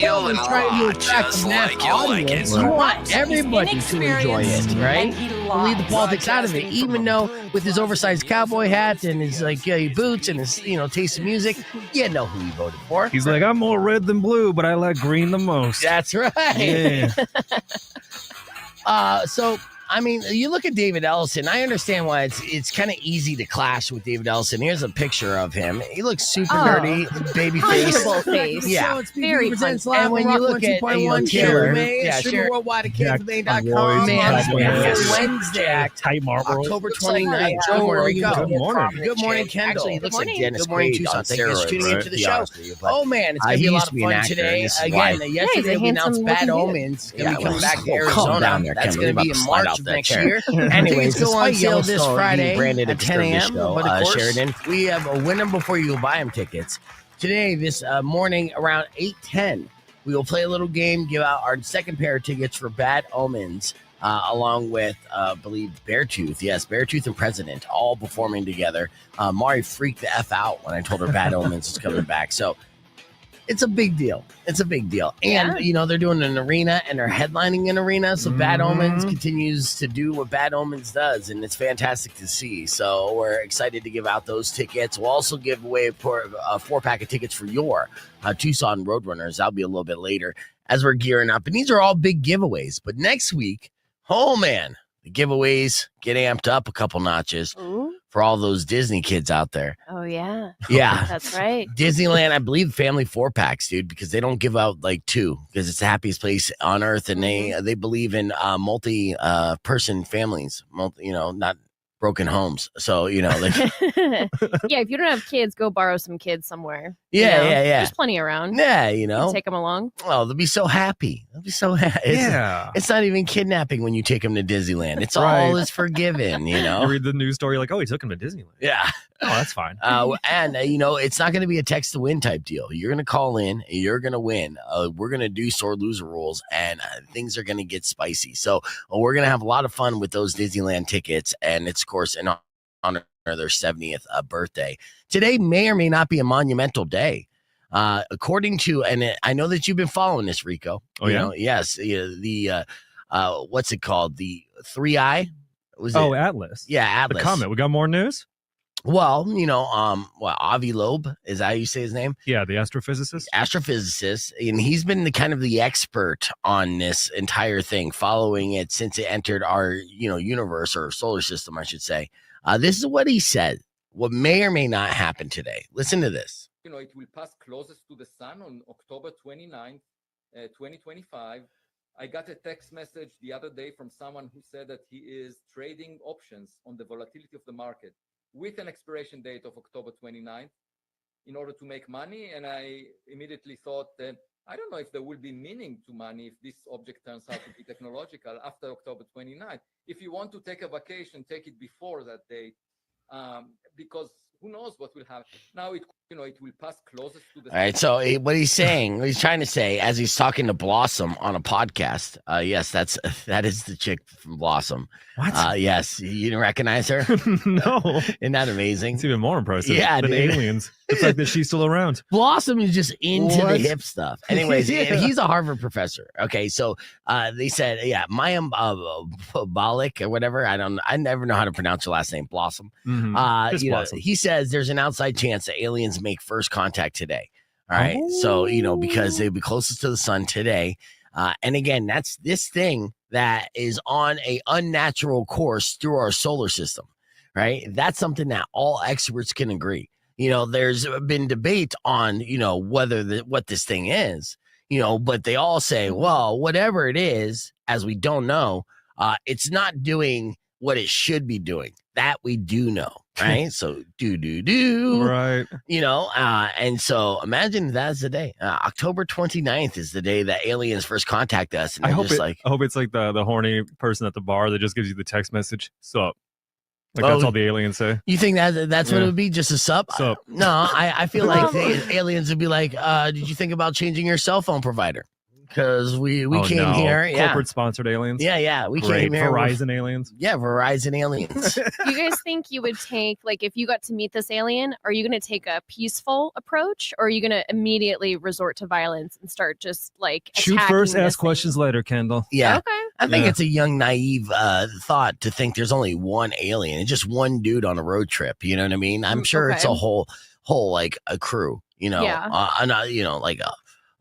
and trying to attract a mass audience. You want everybody to enjoy it, right? Leave the politics out of it, even though with his oversized cowboy hat and his boots and his taste of music, you know who he voted for. He's like, I'm more red than blue, but I like green the most. That's right. Yeah. So I mean, you look at David Ellison. I understand why it's kind of easy to clash with David Ellison. Here's a picture of him. He looks super dirty, baby face. Yeah, it's very and when you look at Taylor, worldwide at Wednesday, tight marble, October 29th. Good morning, Kendall. Actually, he looks like Dennis Quaid on steroids. Tuning into the show. Oh man, it's gonna be a lot of fun today. Again, yesterday we announced Bad Omens gonna be coming back to Arizona. That's gonna be in March next year. Anyways, go on sale this Friday at 10 a.m. But of course, Sheridan, we have a winner before you go buy them tickets. Today, this morning around 8:10, we will play a little game, give out our second pair of tickets for Bad Omens, along with, I believe, Beartooth. Yes, Beartooth and President, all performing together. Mari freaked the F out when I told her Bad Omens is coming back. So it's a big deal. It's a big deal. And, they're doing an arena and they're headlining an arena. So Bad Omens continues to do what Bad Omens does. And it's fantastic to see. So we're excited to give out those tickets. We'll also give away a 4-pack of tickets for your Tucson Roadrunners. That'll be a little bit later as we're gearing up. And these are all big giveaways. But next week, oh man, the giveaways get amped up a couple notches. Ooh. For all those Disney kids out there. Oh, yeah. Yeah. That's right. Disneyland, I believe family 4-packs, dude, because they don't give out like 2 because it's the happiest place on earth. And they believe in multi-person families, not broken homes. So, yeah, if you don't have kids, go borrow some kids somewhere. Yeah. There's plenty around. Yeah, take them along. Oh, they'll be so happy. It's not even kidnapping when you take them to Disneyland. It's all is forgiven, You read the news story like, oh, he took him to Disneyland. Yeah. Oh, that's fine. And it's not going to be a text to win type deal. You're going to call in, you're going to win. We're going to do sore loser rules, and things are going to get spicy. So we're going to have a lot of fun with those Disneyland tickets, and it's, of course, in honor of their 70th birthday. Today may or may not be a monumental day. According to, and I know that you've been following this, Rico. Oh, yeah? Yes. The, what's it called? The 3i? Atlas. Yeah, Atlas. The comet. We got more news? Well, Avi Loeb, is that how you say his name? Yeah, the astrophysicist. And he's been the expert on this entire thing, following it since it entered our, universe or solar system, I should say. This is what he said, what may or may not happen today. Listen to this. It will pass closest to the sun on October 29th, 2025. I got a text message the other day from someone who said that he is trading options on the volatility of the market with an expiration date of October 29th in order to make money. And I immediately thought that I don't know if there will be meaning to money if this object turns out to be technological after October 29th. If you want to take a vacation, take it before that date, because who knows what will happen. Now it will pass closest to the. All right. So what he's trying to say, as he's talking to Blossom on a podcast. Yes, that is the chick from Blossom. What? Yes, you didn't recognize her? No. Isn't that amazing? It's even more impressive. Yeah, than dude. Aliens. The fact that she's still around. Blossom is just into the hip stuff. Anyways, he's a Harvard professor. Okay, so they said, Maya Balik or whatever. I never know how to pronounce her last name. Blossom. Mm-hmm. Blossom. He says there's an outside chance that aliens make first contact today. All right, so because they'd be closest to the sun today. And again, that's this thing that is on a unnatural course through our solar system. Right, that's something that all experts can agree. There's been debate on, what this thing is, but they all say, well, whatever it is, as we don't know, it's not doing what it should be doing. That we do know, right? So right. And so imagine that's the day. October 29th is the day that aliens first contact us. And I hope it's like the horny person at the bar that just gives you the text message. Sup. That's all the aliens say. You think that's what it would be? Just a sup? Sup. No, I feel like the aliens would be like, did you think about changing your cell phone provider? because we came here. Yeah. Corporate sponsored aliens. Yeah. We Great. came here. Verizon aliens. Yeah, Verizon aliens. Do you guys think you would take, like, if you got to meet this alien, are you going to take a peaceful approach, or are you going to immediately resort to violence and start just like shoot first, ask questions later, Kendall? Yeah. Okay. I think it's a young, naive thought to think there's only one alien and just one dude on a road trip. You know what I mean? I'm sure it's a whole like a crew. Like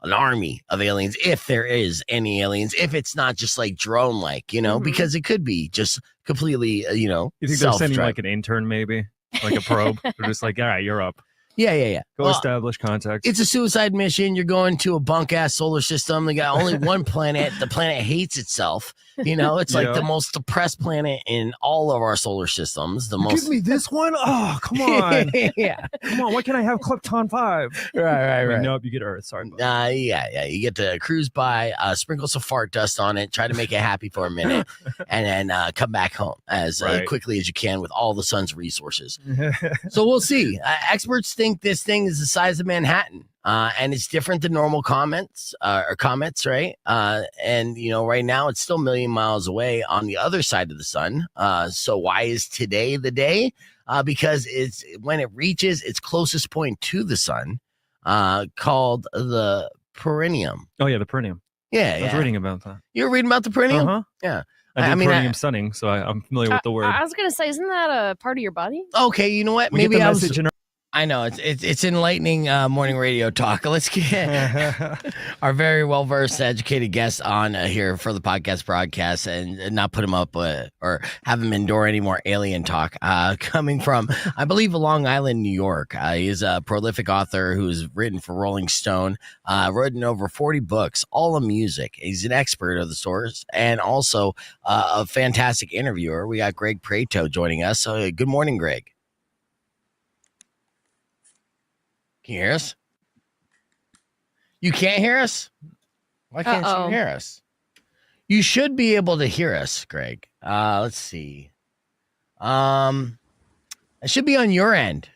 an army of aliens, if there is any aliens, if it's not just like drone like, because it could be just completely, You think they're sending like an intern, maybe like a probe? They're just like, all right, you're up. Yeah. Go establish contact. It's a suicide mission. You're going to a bunk ass solar system. They got only one planet. The planet hates itself. It's like the most depressed planet in all of our solar systems. Give me this one. Oh, come on. Yeah. Come on. Why can't I have Klepton 5? Right. Nope, you get Earth. Sorry. Yeah. You get to cruise by, sprinkle some fart dust on it, try to make it happy for a minute, and then come back home as quickly as you can with all the sun's resources. So we'll see. Experts think this thing is the size of Manhattan, and it's different than normal comets, right? And right now it's still a million miles away on the other side of the sun. So why is today the day? Because it's when it reaches its closest point to the sun, called the perineum. Oh yeah, the perineum. Yeah, I was reading about that. You were reading about the perineum? Uh-huh. Yeah. I did perineum sunning, so I'm familiar with the word. I was gonna say, isn't that a part of your body? Okay, you know what? Maybe get the message in I know it's enlightening morning radio talk. Let's get our very well versed, educated guest on here for the podcast broadcast, and not put him up or have him endure any more alien talk. Coming from, I believe, Long Island, New York. He's a prolific author who's written for Rolling Stone, written over 40 books, all of music. He's an expert of the source and also a fantastic interviewer. We got Greg Prato joining us. So good morning, Greg. Can you hear us? You can't hear us? Why can't you hear us? You should be able to hear us, Greg. Let's see. It should be on your end.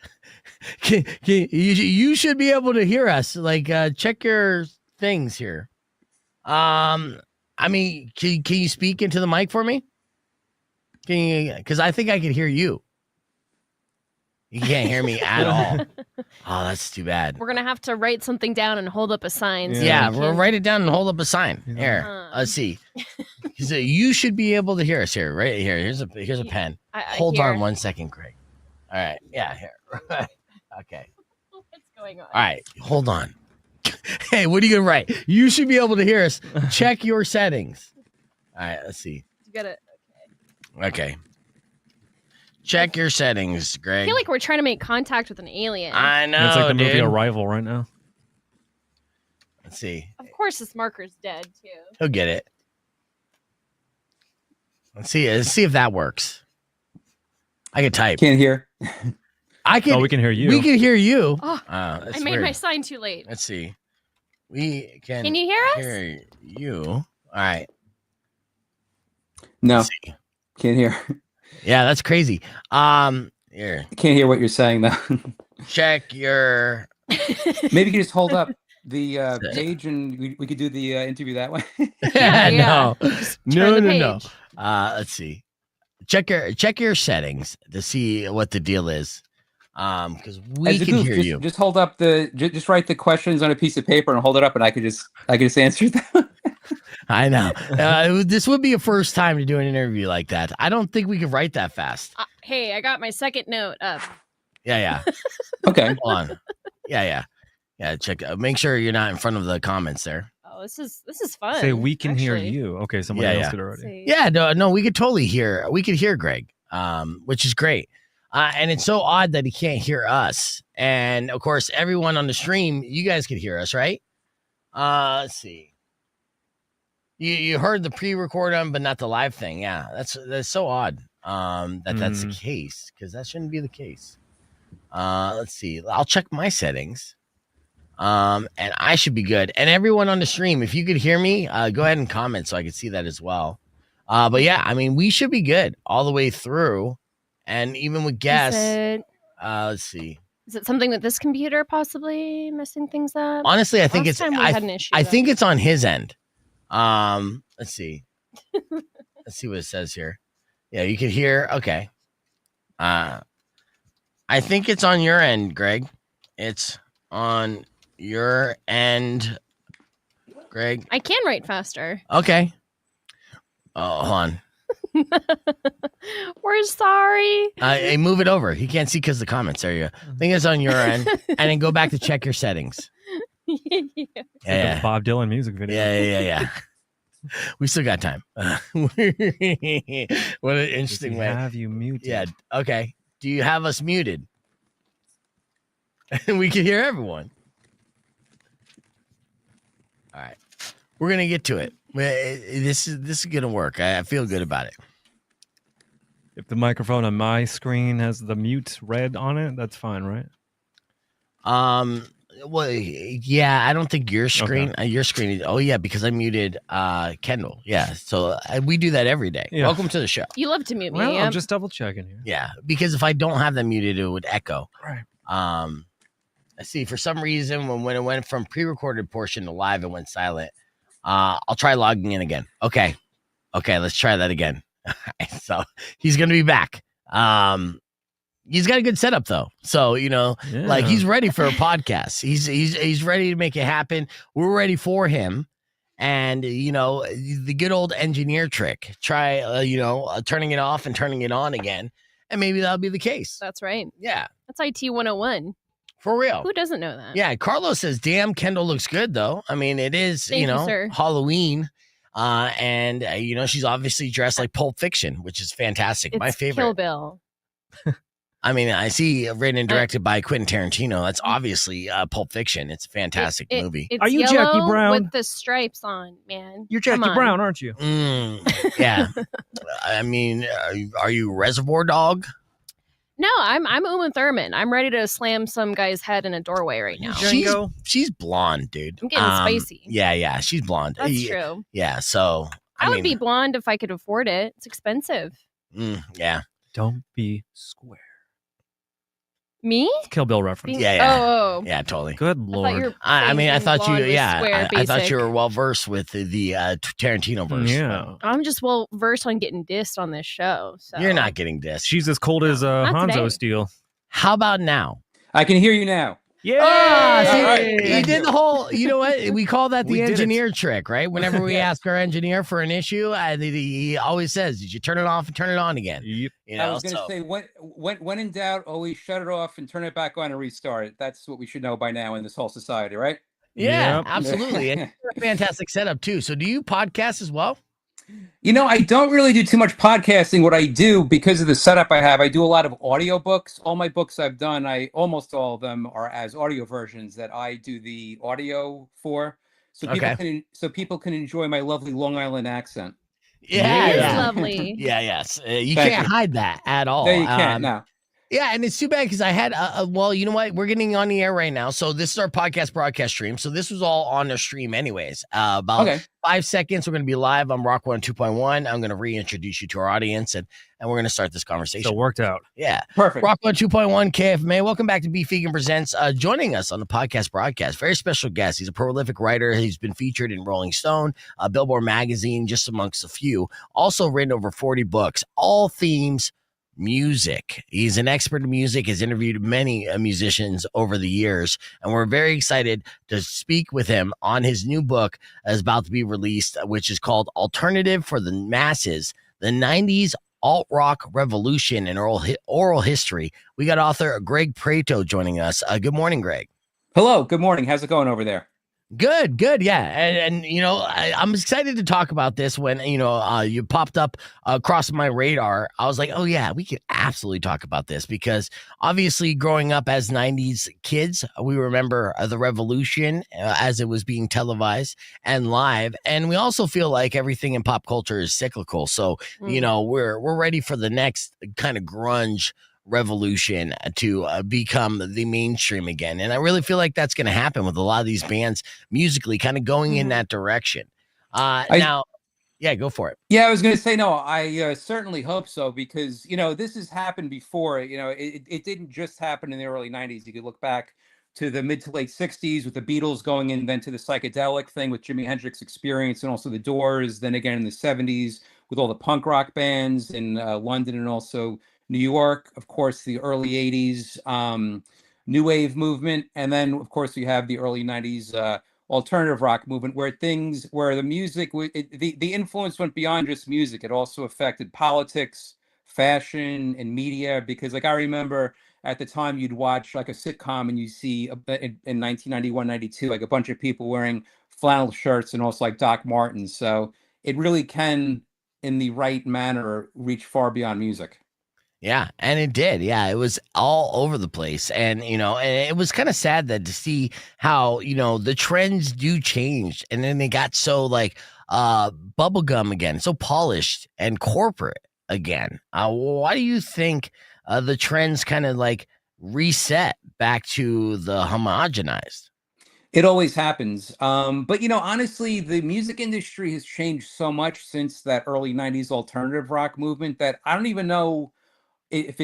You should be able to hear us. Like, check your things here. Can you speak into the mic for me? Can you? Because I think I can hear you. You can't hear me at all. Oh, that's too bad. We're gonna have to write something down and hold up a sign. Yeah, we'll write it down and hold up a sign. Here, let's see. So you should be able to hear us here, right here. Here's a pen. Hold on 1 second, Greg. All right. Yeah, here. Okay. What's going on? All right, hold on. Hey, what are you gonna write? You should be able to hear us. Check your settings. All right, let's see. You got it. Okay. Check your settings, Greg. I feel like we're trying to make contact with an alien. I know, it's like the movie dude. Arrival right now. Let's see. Of course, this marker's dead too. He'll get it. Let's see if that works. I can type. Can't hear. I can. Oh, we can hear you. We can hear you. Oh, I made my sign too late. Let's see. We can. Can you hear us? Hear you. All right. No. Can't hear. Yeah, that's crazy. Here. Can't hear what you're saying though. Check your. Maybe you can just hold up the page and we could do the interview that way. No. No. Let's see. Check your settings to see what the deal is. Because we can hear you. Just hold up just write the questions on a piece of paper and hold it up, and I could just answer them. I know. This would be a first time to do an interview like that. I don't think we could write that fast. Hey, I got my second note up. Yeah. Okay. Hold on. Yeah. Check. Make sure you're not in front of the comments there. Oh, this is fun. Say we can hear you. Okay, somebody else did already. Yeah. No, we could totally hear. We could hear Greg, which is great. And it's so odd that he can't hear us. And of course, everyone on the stream, you guys could hear us, right? Let's see. You heard the pre-record but not the live thing. Yeah, that's so odd. That's the case, because that shouldn't be the case. Let's see. I'll check my settings. And I should be good. And everyone on the stream, if you could hear me, go ahead and comment so I can see that as well. But yeah, I mean, we should be good all the way through. And even with guests, let's see. Is it something with this computer possibly messing things up? Honestly, I think I think it's on his end. Let's see. Let's see what it says here. Yeah, you can hear. Okay. I think it's on your end, Greg. It's on your end, Greg. I can write faster. Okay. Oh, hold on. We're sorry. Hey, move it over. He can't see because the comments. There you go. I think it's on your end. And then go back to check your settings. Yeah. Bob Dylan music video. Yeah. We still got time. What an interesting way. Have you muted? Yeah. Okay. Do you have us muted? We can hear everyone. All right. We're gonna get to it. This is gonna work. I feel good about it. If the microphone on my screen has the mute red on it, that's fine, right? Well, yeah, I don't think your screen. Okay. Your screen. Oh yeah, because I muted Kendall. Yeah, so we do that every day. Yeah. Welcome to the show. You love to mute me. Well, I'm just double checking here. Yeah, because if I don't have that muted, it would echo. Right. I see. For some reason, when it went from pre-recorded portion to live, it went silent. I'll try logging in again. Okay, let's try that again. So he's gonna be back. He's got a good setup though, so like he's ready for a podcast. He's ready to make it happen. We're ready for him, and the good old engineer trick. Try turning it off and turning it on again, and maybe that'll be the case. That's right. Yeah, that's IT 101. For real. Who doesn't know that? Yeah, Carlos says, "Damn, Kendall looks good though." I mean, it is Thank you, sir. Halloween. And she's obviously dressed like Pulp Fiction, which is fantastic. It's my favorite. Kill Bill. I mean, I see written and directed by Quentin Tarantino. That's obviously Pulp Fiction. It's a fantastic movie. It's Are you Jackie Brown with the stripes on, man? You're Jackie Brown, aren't you? Yeah. I mean, are you Reservoir Dog? No, I'm Uma Thurman. I'm ready to slam some guy's head in a doorway right now. She's blonde, dude. I'm getting spicy. Yeah, she's blonde. That's true. Yeah, so I would be blonde if I could afford it. It's expensive. Yeah. Don't be square. Me? Kill Bill reference. Yeah. Oh. Yeah, totally. Good Lord. I thought you. Yeah, I thought you were well versed with the Tarantino verse. Yeah. I'm just well versed on getting dissed on this show. So. You're not getting dissed. She's as cold as Hanzo Steel. How about now? I can hear you now. Yeah, he did the whole. You know what? We call that the engineer trick, right? Whenever we ask our engineer for an issue, he always says, "Did you turn it off and turn it on again?" Yep. I was going to say, when in doubt, always shut it off and turn it back on and restart it. That's what we should know by now in this whole society, right? Yeah, absolutely. And a fantastic setup too. So, do you podcast as well? I don't really do too much podcasting. What I do, because of the setup I have, I do a lot of audio books. All my books I've done, almost all of them are as audio versions that I do the audio for. So people can enjoy my lovely Long Island accent. Yeah. Lovely. Yes. You can't hide that at all. No, you can't. No. Yeah, and it's too bad because I had well, you know what? We're getting on the air right now. So this is our podcast broadcast stream. So this was all on the stream anyways. About 5 seconds, we're going to be live on Rock 102.1. I'm going to reintroduce you to our audience, and we're going to start this conversation. So it worked out. Yeah. Perfect. Rock 102.1 KFMA. Welcome back to Beef Vegan Presents. Joining us on the podcast broadcast, very special guest. He's a prolific writer. He's been featured in Rolling Stone, Billboard Magazine, just amongst a few. Also written over 40 books, all themes music. He's an expert in music, has interviewed many musicians over the years, and we're very excited to speak with him on his new book that's about to be released, which is called Alternative for the Masses, the 90s Alt-Rock Revolution and Oral History. We got author Greg Prato joining us. Good morning, Greg. Hello, good morning. How's it going over there? Good. Yeah. And I'm excited to talk about this when, you popped up across my radar. I was like, oh yeah, we could absolutely talk about this because obviously growing up as 90s kids, we remember the revolution as it was being televised and live. And we also feel like everything in pop culture is cyclical. So, we're ready for the next kind of grunge revolution to become the mainstream again, and I really feel like that's going to happen with a lot of these bands musically kind of going in that direction. Now, go for it. Yeah, I was going to say no. I certainly hope so because this has happened before. It didn't just happen in the early '90s. You could look back to the mid to late 60s with the Beatles going in, then to the psychedelic thing with Jimi Hendrix Experience and also the Doors. Then again in the 70s with all the punk rock bands in London and also New York. Of course, the early 80s new wave movement. And then, of course, you have the early 90s alternative rock movement where the music, the influence went beyond just music. It also affected politics, fashion, and media. Because like I remember at the time you'd watch like a sitcom and you see in 1991, 92, like a bunch of people wearing flannel shirts and also like Doc Martens. So it really can, in the right manner, reach far beyond music. Yeah, and it did. Yeah, it was all over the place. And, and it was kind of sad that to see how, the trends do change. And then they got so like bubblegum again, so polished and corporate again. Why do you think the trends kind of like reset back to the homogenized? It always happens. But, honestly, the music industry has changed so much since that early 90s alternative rock movement that I don't even know if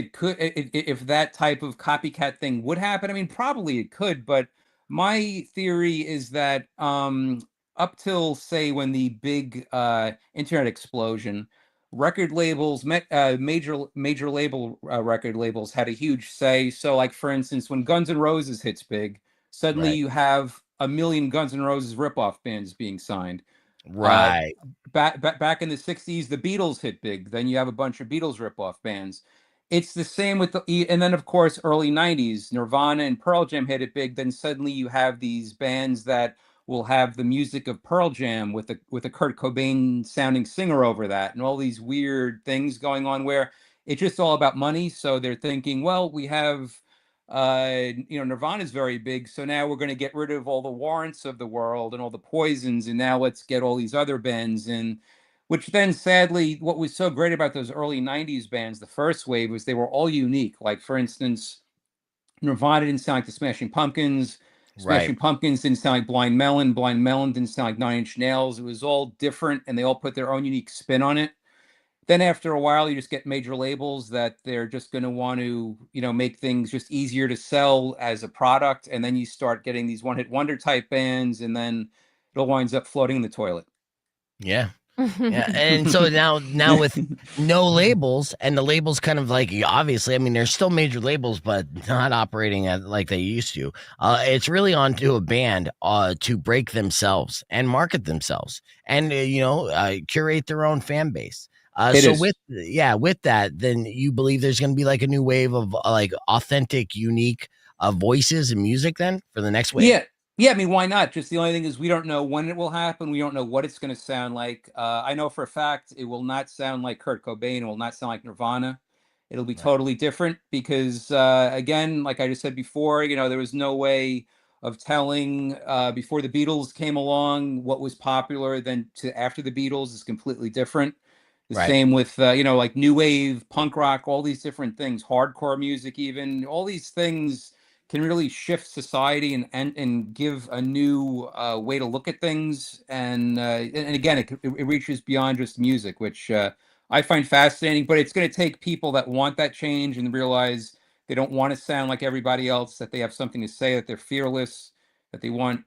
that type of copycat thing would happen. I mean, probably it could, but my theory is that up till say when the big internet explosion, record labels, major label record labels had a huge say. So, like for instance, when Guns N' Roses hits big, suddenly you have a million Guns N' Roses ripoff bands being signed. Right. Back in the 60s, the Beatles hit big. Then you have a bunch of Beatles ripoff bands. It's the same with and then of course early 90s, Nirvana and Pearl Jam hit it big. Then suddenly you have these bands that will have the music of Pearl Jam with a Kurt Cobain sounding singer over that, and all these weird things going on where it's just all about money. So they're thinking, well, we have Nirvana is very big, so now we're going to get rid of all the Warrants of the world and all the Poisons, and now let's get all these other bands in. Which then, sadly, what was so great about those early 90s bands, the first wave, was they were all unique. Like, for instance, Nirvana didn't sound like the Smashing Pumpkins. Smashing Pumpkins didn't sound like Blind Melon. Blind Melon didn't sound like Nine Inch Nails. It was all different, and they all put their own unique spin on it. Then after a while, you just get major labels that they're just going to want to, make things just easier to sell as a product. And then you start getting these one-hit wonder type bands, and then it all winds up floating in the toilet. Yeah. Yeah, and so now with no labels, and the labels kind of like, obviously, I mean, there's still major labels, but not operating like they used to. It's really on to a band to break themselves and market themselves, and curate their own fan base. With that, then you believe there's going to be like a new wave of like authentic, unique voices and music then for the next wave. Yeah, I mean, why not? Just the only thing is we don't know when it will happen. We don't know what it's going to sound like. I know for a fact it will not sound like Kurt Cobain. It will not sound like Nirvana. It'll be totally different because, again, like I just said before, there was no way of telling before the Beatles came along what was popular. Then after the Beatles is completely different. The same with, like new wave, punk rock, all these different things, hardcore music, even all these things can really shift society and give a new way to look at things. And again, it reaches beyond just music, which I find fascinating. But it's going to take people that want that change and realize they don't want to sound like everybody else, that they have something to say, that they're fearless, that they want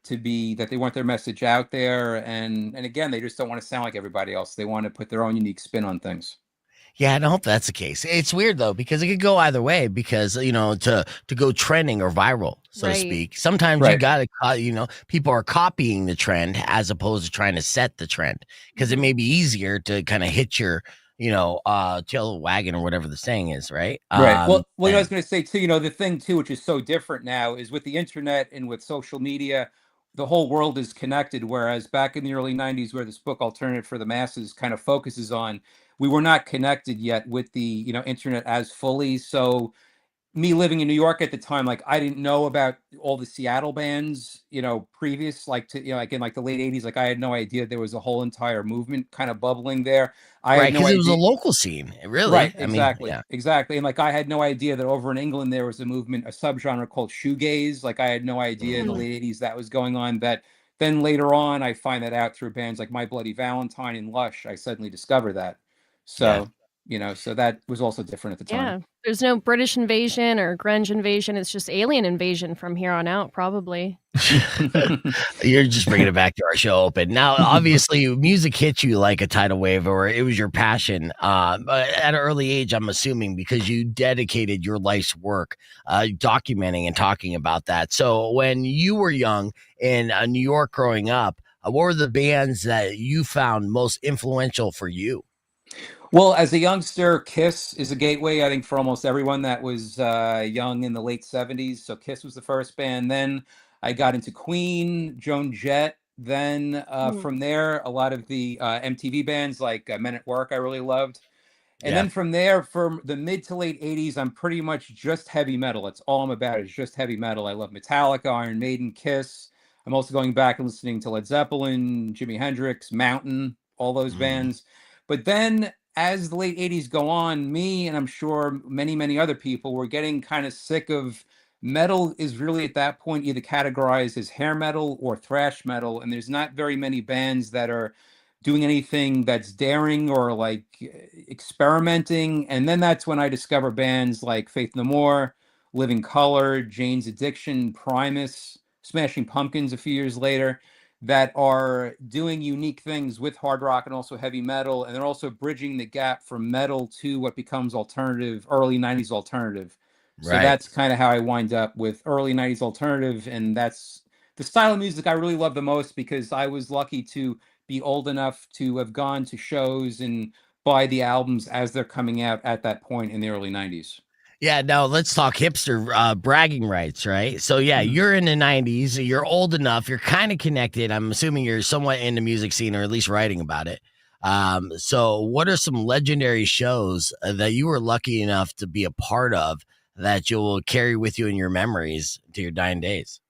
their message out there. And again, they just don't want to sound like everybody else. They want to put their own unique spin on things. Yeah, and I hope that's the case. It's weird though, because it could go either way. Because to go trending or viral, so to speak, sometimes you gotta, people are copying the trend as opposed to trying to set the trend. Because it may be easier to kind of hit your, tail wagon or whatever the saying is, right? Right. Well, I was going to say too. The thing too, which is so different now, is with the internet and with social media, the whole world is connected. Whereas back in the early 90s, where this book Alternative for the Masses kind of focuses on, we were not connected yet with the internet as fully. So me living in New York at the time, like I didn't know about all the Seattle bands, previous, like to, like in like the late 80s, like I had no idea there was a whole entire movement kind of bubbling there. Because it was a local scene, really. Right, exactly. And like I had no idea that over in England there was a movement, a subgenre called shoegaze. Like I had no idea in the late 80s that was going on. That then later on I find that out through bands like My Bloody Valentine and Lush. I suddenly discover that. So So that was also different at the time. Yeah, there's no British invasion or grunge invasion. It's just alien invasion from here on out, probably. You're just bringing it back to our show open. Now, obviously, music hit you like a tidal wave, or it was your passion. But at an early age, I'm assuming, because you dedicated your life's work documenting and talking about that. So when you were young in New York growing up, what were the bands that you found most influential for you? Well, as a youngster, Kiss is a gateway, I think, for almost everyone that was young in the late 70s. So Kiss was the first band. Then I got into Queen, Joan Jett. Then from there, a lot of the MTV bands like Men at Work I really loved. And then from there, from the mid to late 80s, I'm pretty much just heavy metal. That's all I'm about, is just heavy metal. I love Metallica, Iron Maiden, Kiss. I'm also going back and listening to Led Zeppelin, Jimi Hendrix, Mountain, all those bands. But then as the late 80s go on, me and I'm sure many, many other people were getting kind of sick of metal. Is really at that point either categorized as hair metal or thrash metal. And there's not very many bands that are doing anything that's daring or like experimenting. And then that's when I discover bands like Faith No More, Living Colour, Jane's Addiction, Primus, Smashing Pumpkins a few years later, that are doing unique things with hard rock and also heavy metal. And they're also bridging the gap from metal to what becomes alternative, early 90s alternative. So that's kind of how I wind up with early 90s alternative. And that's the style of music I really love the most, because I was lucky to be old enough to have gone to shows and buy the albums as they're coming out at that point in the early 90s. Yeah, now let's talk hipster bragging rights, right? So you're in the 90s, you're old enough, you're kind of connected. I'm assuming you're somewhat in the music scene, or at least writing about it. So what are some legendary shows that you were lucky enough to be a part of that you'll carry with you in your memories to your dying days?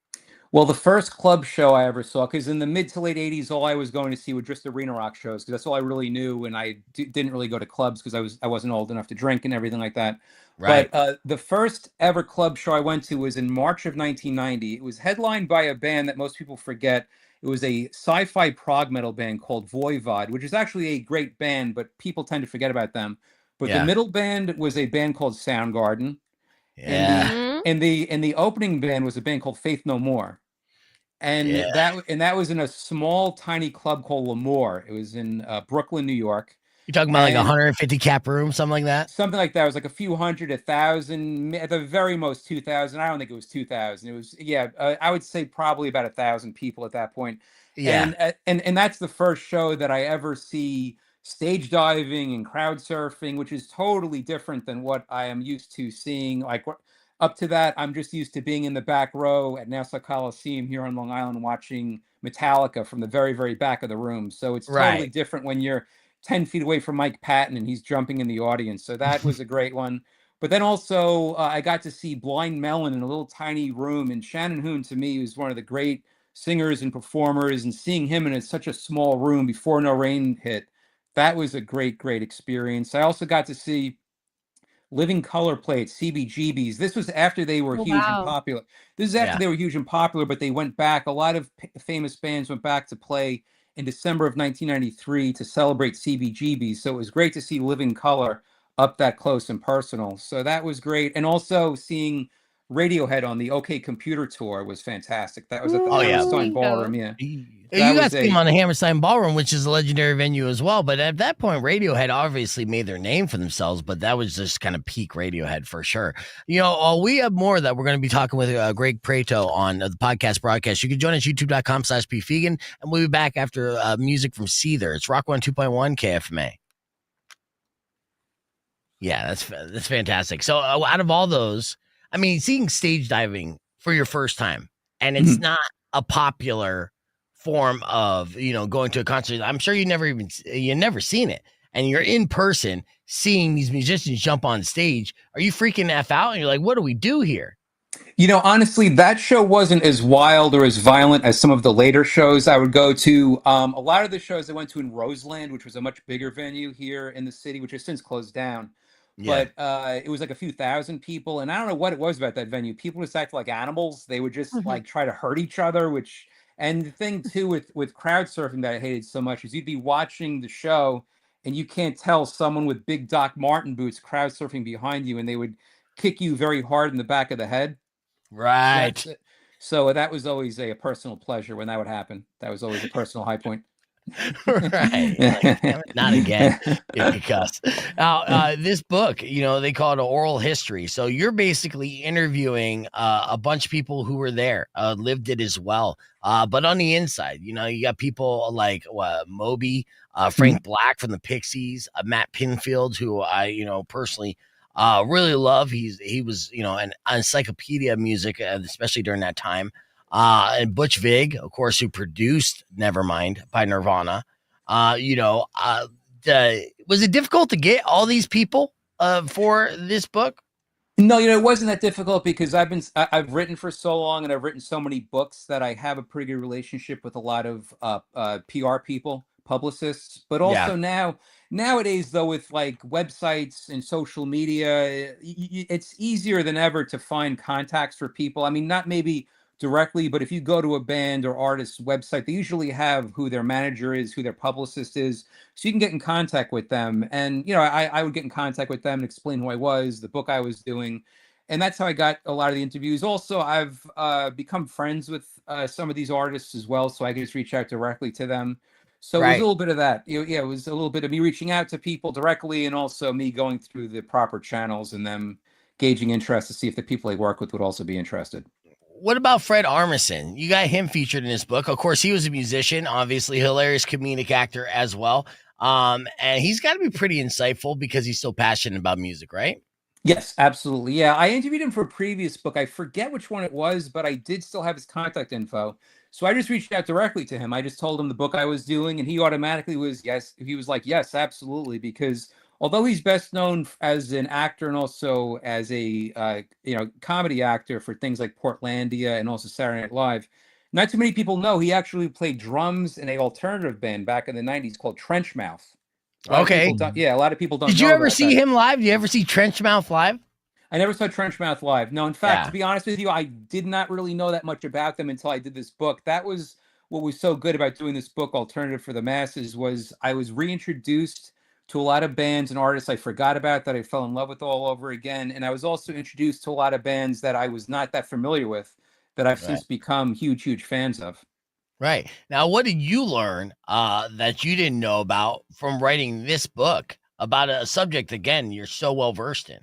Well, the first club show I ever saw, because in the mid to late 80s, all I was going to see were just arena rock shows, because that's all I really knew. And I didn't really go to clubs because I wasn't old enough to drink and everything like that. Right. But the first ever club show I went to was in March of 1990. It was headlined by a band that most people forget. It was a sci-fi prog metal band called Voivod, which is actually a great band, but people tend to forget about them. But the middle band was a band called Soundgarden. Yeah. And the opening band was a band called Faith No More. And that was in a small, tiny club called L'Amour. It was in Brooklyn, New York. You're talking about like 150 cap room, something like that? Something like that. It was like a few hundred, 1,000, at the very most 2,000. I don't think it was 2,000. It was, I would say probably about 1,000 people at that point. Yeah. And that's the first show that I ever see stage diving and crowd surfing, which is totally different than what I am used to seeing. Like up to that, I'm just used to being in the back row at Nassau Coliseum here on Long Island watching Metallica from the very, very back of the room. So it's totally different when you're 10 feet away from Mike Patton and he's jumping in the audience. So that was a great one. But then also I got to see Blind Melon in a little tiny room. And Shannon Hoon, to me, was one of the great singers and performers. And seeing him in such a small room before No Rain hit, that was a great, great experience. I also got to see Living Colour play at CBGB's. This was after they were huge and popular. This is after they were huge and popular, but they went back. A lot of famous bands went back to play in December of 1993 to celebrate CBGB's. So it was great to see Living Colour up that close and personal. So that was great. And also seeing Radiohead on the OK Computer tour was fantastic. That was at the Hammerstein Ballroom. Yeah. You guys came on the Hammerstein Ballroom, which is a legendary venue as well. But at that point, Radiohead obviously made their name for themselves, but that was just kind of peak Radiohead for sure. We have more that we're going to be talking with Greg Prato on the podcast broadcast. You can join us youtube.com/pfegan, and we'll be back after music from Seether. It's Rock 102.1 KFMA. Yeah, that's fantastic. So out of all those, I mean, seeing stage diving for your first time, and it's not a popular form of, going to a concert. I'm sure you never seen it, and you're in person seeing these musicians jump on stage. Are you freaking F out? And you're like, what do we do here? Honestly, that show wasn't as wild or as violent as some of the later shows I would go to. A lot of the shows I went to in Roseland, which was a much bigger venue here in the city, which has since closed down. But it was like a few thousand people, and I don't know what it was about that venue. People just acted like animals. They would just like try to hurt each other, and the thing too with crowd surfing that I hated so much is you'd be watching the show and you can't tell someone with big Doc Martin boots crowd surfing behind you, and they would kick you very hard in the back of the head. Right. So that was always a personal pleasure when that would happen. That was always a personal high point. Right. Like, damn it, not again. Because now this book, they call it an oral history. So you're basically interviewing a bunch of people who were there, lived it as well. But on the inside, you got people like Moby, Frank Black from the Pixies, Matt Pinfield, who I, personally really love. He was, an encyclopedia of music, especially during that time. And Butch Vig, of course, who produced Nevermind by Nirvana. Was it difficult to get all these people for this book? No, it wasn't that difficult because I've written for so long and I've written so many books that I have a pretty good relationship with a lot of PR people, publicists, but also nowadays though, with like websites and social media, it's easier than ever to find contacts for people. I mean, not maybe directly, but if you go to a band or artist's website, they usually have who their manager is, who their publicist is, so you can get in contact with them. And I would get in contact with them and explain who I was, the book I was doing, and that's how I got a lot of the interviews. Also, I've become friends with some of these artists as well, so I could just reach out directly to them. So it was a little bit of that. It was a little bit of me reaching out to people directly, and also me going through the proper channels and them gauging interest to see if the people I work with would also be interested. What about Fred Armisen? You got him featured in this book. Of course, he was a musician, obviously hilarious comedic actor as well. And he's got to be pretty insightful because he's so passionate about music, right? Yes, absolutely. Yeah, I interviewed him for a previous book. I forget which one it was, but I did still have his contact info. So I just reached out directly to him. I just told him the book I was doing, and he automatically was yes. He was like, yes, absolutely, because although he's best known as an actor and also as a comedy actor for things like Portlandia and also Saturday Night Live, not too many people know he actually played drums in an alternative band back in the 90s called Trenchmouth. Okay. A lot of people don't know. Did you ever see him live? Did you ever see Trenchmouth live? I never saw Trenchmouth live. No, in fact, to be honest with you, I did not really know that much about them until I did this book. That was what was so good about doing this book, Alternative for the Masses, was I was reintroduced to a lot of bands and artists I forgot about that I fell in love with all over again. And I was also introduced to a lot of bands that I was not that familiar with that I've since become huge, huge fans of. Right. Now, what did you learn that you didn't know about from writing this book about a subject, again, you're so well versed in?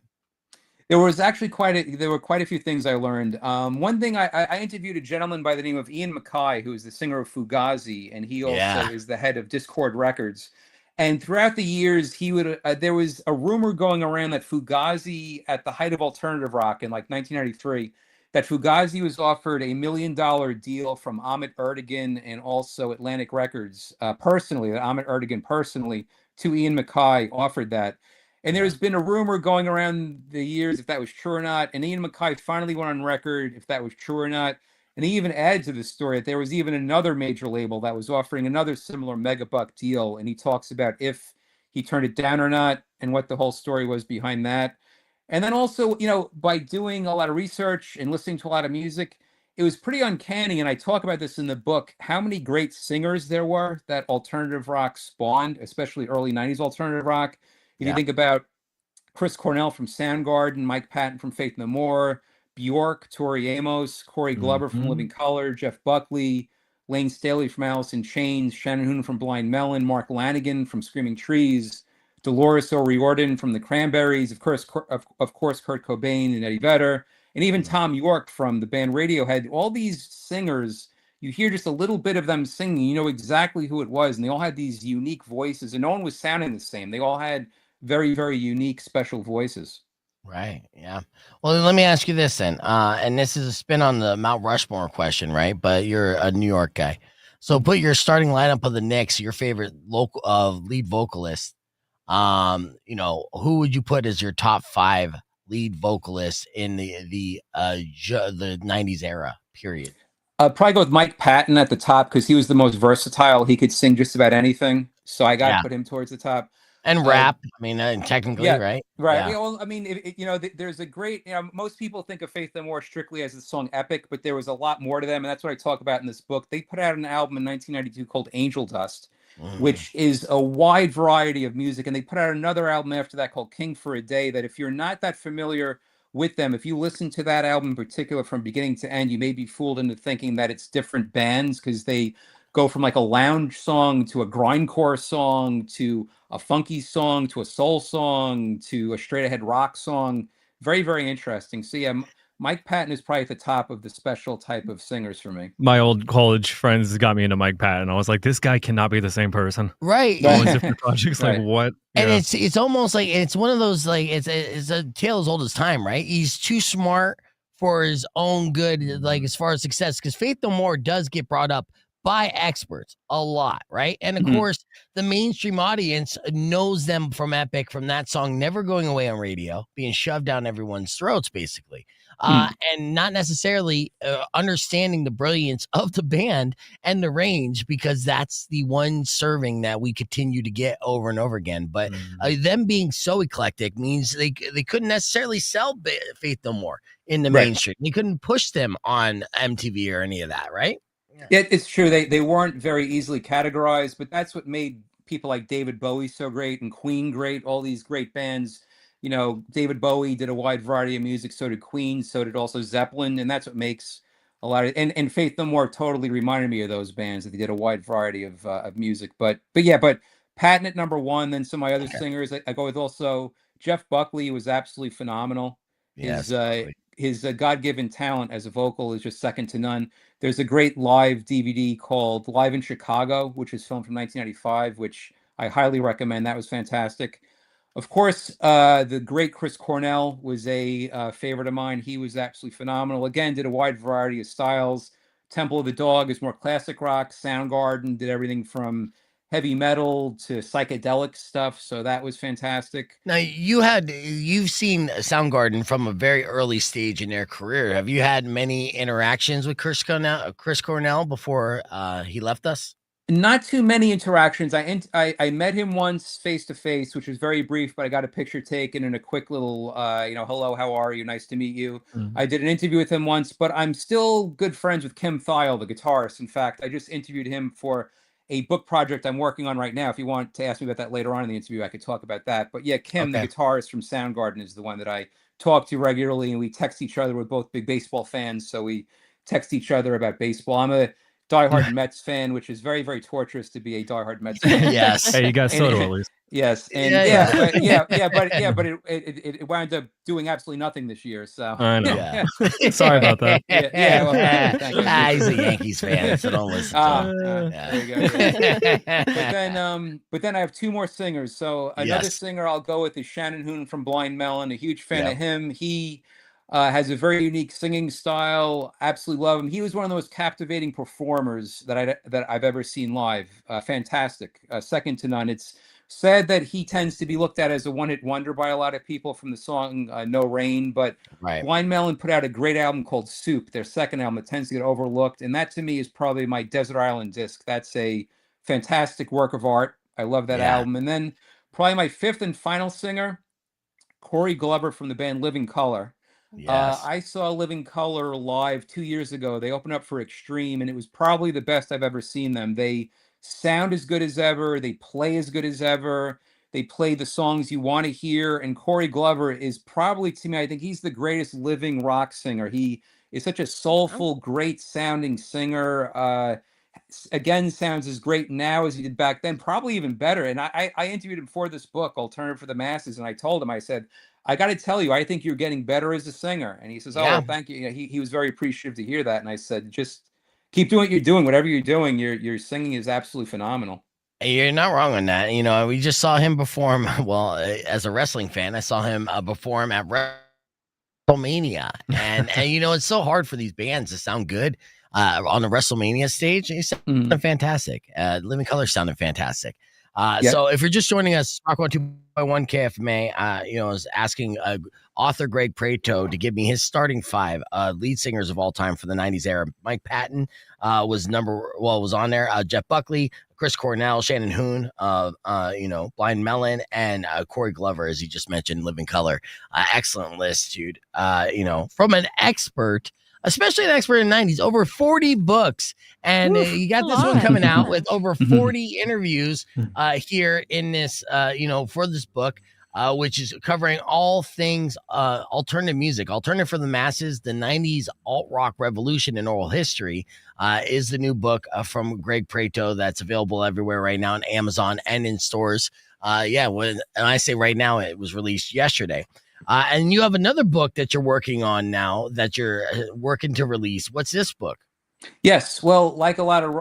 There was actually there were quite a few things I learned. One thing, I interviewed a gentleman by the name of Ian MacKaye, who is the singer of Fugazi, and he also is the head of Discord Records. And throughout the years, he would there was a rumor going around that Fugazi, at the height of alternative rock in like 1993, that Fugazi was offered $1 million deal from Ahmet Ertegun and also Atlantic Records personally, that Ahmet Ertegun personally to Ian MacKaye offered that. And there's been a rumor going around the years if that was true or not. And Ian MacKaye finally went on record if that was true or not. And he even added to the story that there was even another major label that was offering another similar megabuck deal. And he talks about if he turned it down or not and what the whole story was behind that. And then also, by doing a lot of research and listening to a lot of music, it was pretty uncanny. And I talk about this in the book, how many great singers there were that alternative rock spawned, especially early 90s alternative rock. If you think about Chris Cornell from Soundgarden, Mike Patton from Faith No More, Bjork, Tori Amos, Corey Glover from Living Colour, Jeff Buckley, Lane Staley from Alice in Chains, Shannon Hoon from Blind Melon, Mark Lanigan from Screaming Trees, Dolores O'Riordan from the Cranberries, of course, Kurt Cobain and Eddie Vedder, and even Tom York from the band Radiohead. All these singers, you hear just a little bit of them singing, you know exactly who it was, and they all had these unique voices, and no one was sounding the same. They all had very, very unique, special voices. Right. Yeah. Well, let me ask you this then. And this is a spin on the Mount Rushmore question, right? But you're a New York guy. So put your starting lineup of the Knicks, your favorite local lead vocalist. Who would you put as your top 5 lead vocalists in the 90s era, period? Probably go with Mike Patton at the top because he was the most versatile. He could sing just about anything. So I got to put him towards the top. And rap, technically, right? Right. Yeah. Well, there's a great, most people think of Faith No More strictly as the song Epic, but there was a lot more to them. And that's what I talk about in this book. They put out an album in 1992 called Angel Dust. which is a wide variety of music. And they put out another album after that called King for a Day, that if you're not that familiar with them, if you listen to that album in particular from beginning to end, you may be fooled into thinking that it's different bands, because they go from like a lounge song to a grindcore song to a funky song to a soul song to a straight ahead rock song. Very, very interesting. So yeah, Mike Patton is probably at the top of the special type of singers for me. My old college friends got me into Mike Patton. I was like, this guy cannot be the same person. Right. All his different projects, like what? And it's almost like it's one of those, like it's a tale as old as time, right? He's too smart for his own good, like as far as success, because Faith No More does get brought up by experts a lot, right? And of course, the mainstream audience knows them from Epic, from that song never going away on radio, being shoved down everyone's throats, basically. And not necessarily understanding the brilliance of the band and the range, because that's the one serving that we continue to get over and over again. But them being so eclectic means they couldn't necessarily sell Faith No More in the mainstream. They couldn't push them on MTV or any of that, right? Yeah, it's true. They weren't very easily categorized, but that's what made people like David Bowie so great and Queen great, all these great bands. You know, David Bowie did a wide variety of music, so did Queen, so did also Zeppelin, and that's what makes a lot of and Faith No More totally reminded me of those bands, that they did a wide variety of music. But Patton at number one. Then some of my other singers, I go with also Jeff Buckley was absolutely phenomenal. His God-given talent as a vocal is just second to none. There's a great live DVD called Live in Chicago, which is filmed from 1995, which I highly recommend. That was fantastic. Of course, the great Chris Cornell was a favorite of mine. He was absolutely phenomenal. Again, did a wide variety of styles. Temple of the Dog is more classic rock. Soundgarden did everything from heavy metal to psychedelic stuff. So that was fantastic. Now you've seen Soundgarden from a very early stage in their career. Have you had many interactions with Chris Cornell before he left us? Not too many interactions. I met him once face to face, which was very brief, but I got a picture taken and a quick little, hello, how are you? Nice to meet you. I did an interview with him once, but I'm still good friends with Kim Thayil, the guitarist. In fact, I just interviewed him for a book project I'm working on right now. If you want to ask me about that later on in the interview, I could talk about that. But yeah, Kim, the guitarist from Soundgarden, is the one that I talk to regularly, and we text each other. We're both big baseball fans, so we text each other about baseball. I'm a diehard Mets fan, which is very, very torturous to be a diehard Mets fan. Yes. Hey, you got Soto at least. Yes, and but it wound up doing absolutely nothing this year. So I know. Sorry about that. He's a Yankees fan, so don't listen to him. There you go. But then I have two more singers. So another singer I'll go with is Shannon Hoon from Blind Melon. A huge fan of him. He has a very unique singing style. Absolutely love him. He was one of the most captivating performers that I've ever seen live. Fantastic, second to none. It's sad that he tends to be looked at as a one-hit wonder by a lot of people from the song No Rain, but Blind Melon put out a great album called Soup, their second album that tends to get overlooked, and that to me is probably my Desert Island disc. That's a fantastic work of art. I love that album. And then probably my fifth and final singer, Corey Glover from the band Living Colour. I saw Living Colour live 2 years ago. They opened up for Extreme, and it was probably the best I've ever seen them. They sound as good as ever. They play as good as ever. They play the songs you want to hear. And Corey Glover is probably, to me, I think he's the greatest living rock singer. He is such a soulful, great sounding singer. Again, sounds as great now as he did back then, probably even better. And I interviewed him for this book, Alternative for the Masses, and I told him, I said, I got to tell you, I think you're getting better as a singer. And he says, oh, thank you. He was very appreciative to hear that. And I said, just keep doing what you're doing. Whatever you're doing, your singing is absolutely phenomenal. You're not wrong on that. You know, we just saw him perform. Well, as a wrestling fan, I saw him perform at WrestleMania. And you know, it's so hard for these bands to sound good on the WrestleMania stage. He sounded fantastic. Living Colour sounded fantastic. So if you're just joining us, Rock 102.1 KFMA, is asking author Greg Prato to give me his starting five lead singers of all time for the 90s era. Mike Patton was on there. Jeff Buckley, Chris Cornell, Shannon Hoon, Blind Melon, and Corey Glover, as you just mentioned, Living Colour. Excellent list, dude. From an expert especially an expert in the 90s, over 40 books. And you got this one coming out with over 40 interviews here in this, for this book, which is covering all things alternative music, alternative for the masses, the 90s alt-rock revolution in oral history is the new book from Greg Prato that's available everywhere right now on Amazon and in stores. And I say right now, it was released yesterday. And you have another book that you're working on now that you're working to release. What's this book? Yes, well,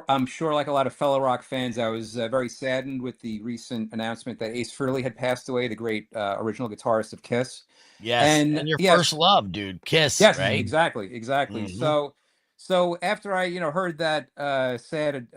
I'm sure like a lot of fellow rock fans, I was very saddened with the recent announcement that Ace Frehley had passed away, the great original guitarist of Kiss. Yes, and your first love, dude, Kiss. Yes, right? Exactly. Mm-hmm. So after I, heard that sad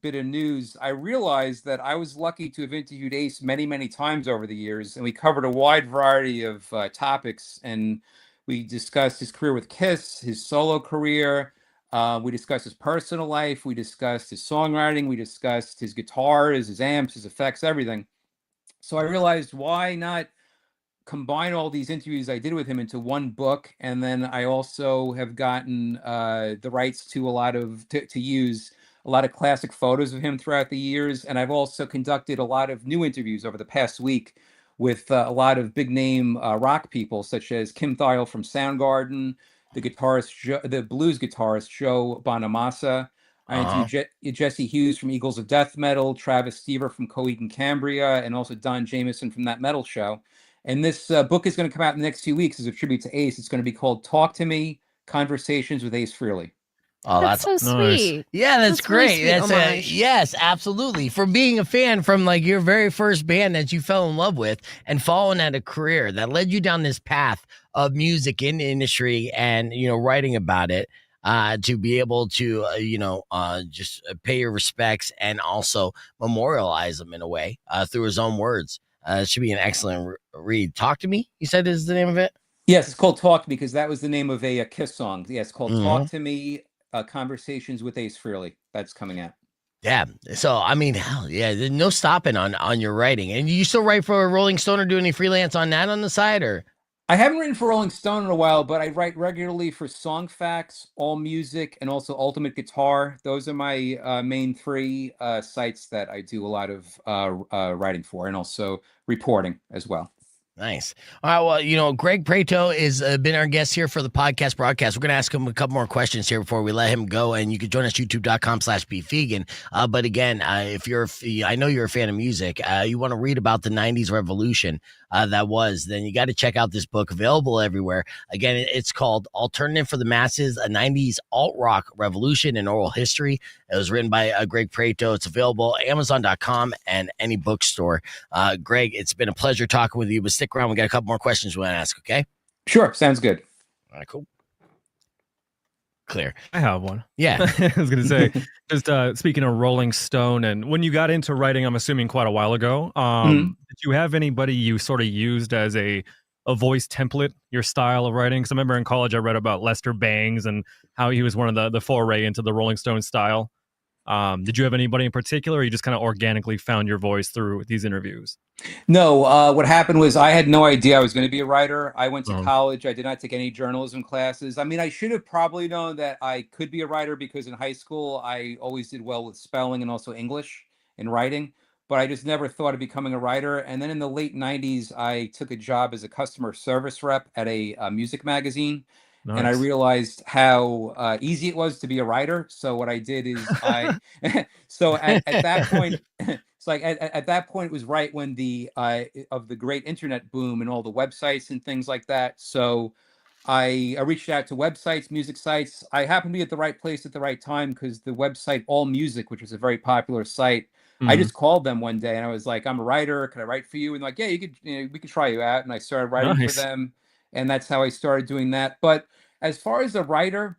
bit of news, I realized that I was lucky to have interviewed Ace many, many times over the years, and we covered a wide variety of topics, and we discussed his career with Kiss, his solo career. We discussed his personal life. We discussed his songwriting. We discussed his guitars, his amps, his effects, everything. So I realized, why not combine all these interviews I did with him into one book? And then I also have gotten the rights to use a lot of classic photos of him throughout the years. And I've also conducted a lot of new interviews over the past week with a lot of big name rock people, such as Kim Thayil from Soundgarden, the blues guitarist Joe Bonamassa. I interviewed Jesse Hughes from Eagles of Death Metal, Travis Stever from Coheed and Cambria, and also Don Jamieson from That Metal Show. And this book is going to come out in the next few weeks as a tribute to Ace. It's going to be called Talk to Me, Conversations with Ace Frehley. Oh, that's so sweet. Yeah, that's great. Really yes, absolutely. For being a fan from like your very first band that you fell in love with and following at a career that led you down this path of music in the industry and, writing about it, to be able to, just pay your respects and also memorialize them in a way through his own words. It should be an excellent read. Talk to Me, you said, is the name of it? Yes, it's called Talk to Me because that was the name of a Kiss song. Yes, it's called Talk to Me, Conversations with Ace Frehley. That's coming out. Yeah. So, I mean, hell yeah, there's no stopping on your writing. And you still write for Rolling Stone or do any freelance on that on the side, or? I haven't written for Rolling Stone in a while, but I write regularly for Song Facts, All Music, and also Ultimate Guitar. Those are my main three sites that I do a lot of writing for, and also reporting as well. Nice. All right. Well, Greg Prato has been our guest here for the podcast broadcast. We're going to ask him a couple more questions here before we let him go. And you can join us youtube.com/bevegan. But again, I know you're a fan of music, you want to read about the 90s revolution then you got to check out this book, available everywhere. Again, it's called Alternative for the Masses, a 90s alt-rock revolution in oral history. It was written by Greg Prato. It's available Amazon.com and any bookstore. Greg, it's been a pleasure talking with you, but stick around. We got a couple more questions we want to ask, okay? Sure. Sounds good. All right, cool. Clear. I have one. Yeah. I was going to say, just speaking of Rolling Stone, and when you got into writing, I'm assuming quite a while ago, did you have anybody you sort of used as a voice template, your style of writing? Because I remember in college I read about Lester Bangs and how he was one of the foray into the Rolling Stone style. Did you have anybody in particular, or you just kind of organically found your voice through these interviews? No, what happened was I had no idea I was going to be a writer. I went to college. I did not take any journalism classes. I mean, I should have probably known that I could be a writer because in high school, I always did well with spelling and also English and writing, but I just never thought of becoming a writer. And then in the late 90s, I took a job as a customer service rep at a music magazine. Nice. And I realized how easy it was to be a writer. So what I did is so at that point, it's like at that point, it was right when the great internet boom and all the websites and things like that. So I reached out to websites, music sites. I happened to be at the right place at the right time because the website All Music, which was a very popular site, I just called them one day and I was like, "I'm a writer. Can I write for you?" And like, "Yeah, you could. We could try you out." And I started writing for them. And that's how I started doing that. But as far as a writer,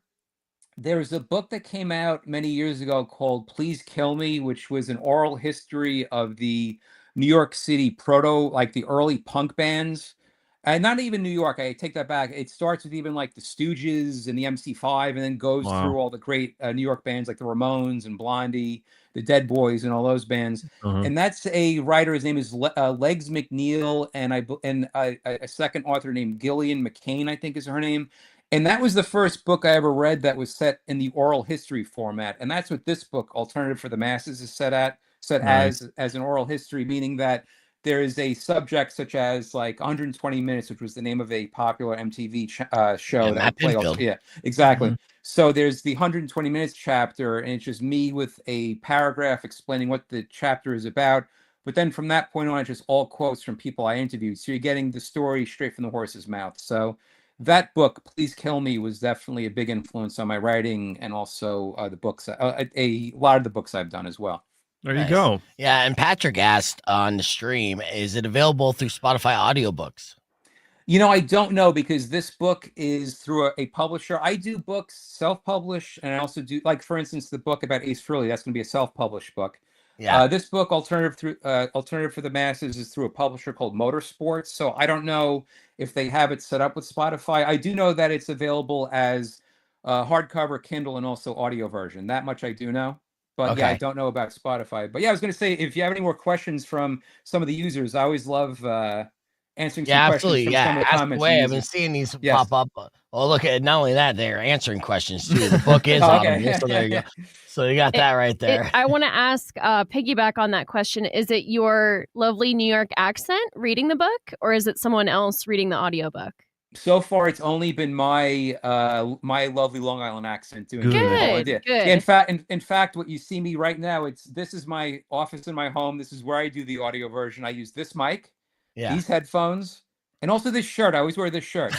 there's a book that came out many years ago called Please Kill Me, which was an oral history of the New York City like the early punk bands. And not even New York, I take that back. It starts with even like the Stooges and the MC5 and then goes through all the great New York bands like the Ramones and Blondie, the Dead Boys and all those bands. And that's a writer, his name is Legs McNeil, and a second author named Gillian McCain, I think is her name. And that was the first book I ever read that was set in the oral history format. And that's what this book, Alternative for the Masses, is set Nice. as an oral history, meaning that there is a subject such as like 120 Minutes, which was the name of a popular MTV show that would play. Yeah, exactly. Mm-hmm. So there's the 120 Minutes chapter, and it's just me with a paragraph explaining what the chapter is about. But then from that point on, it's just all quotes from people I interviewed. So you're getting the story straight from the horse's mouth. So that book, Please Kill Me, was definitely a big influence on my writing, and also the books, a lot of the books I've done as well. There you go. Yeah, and Patrick asked on the stream, is it available through Spotify audiobooks? You know, I don't know, because this book is through a publisher. I do books self-published, and I also do, like, for instance, the book about Ace Frehley, that's going to be a self-published book. Yeah. This book, Alternative for the Masses, is through a publisher called Motorsports. So I don't know if they have it set up with Spotify. I do know that it's available as hardcover, Kindle, and also audio version. That much I do know. But yeah, I don't know about Spotify. But yeah, I was going to say, if you have any more questions from some of the users, I always love answering some questions from some of the comments. I've been seeing these pop up. Well, look at not only that, they're answering questions too. The book is audible, so there you go. So you got that right there. I want to ask, piggyback on that question. Is it your lovely New York accent reading the book, or is it someone else reading the audiobook? So far, it's only been my my lovely Long Island accent doing good. The whole idea. Good. In fact, what you see me right now, this is my office in my home. This is where I do the audio version. I use this mic, these headphones, and also this shirt. I always wear this shirt.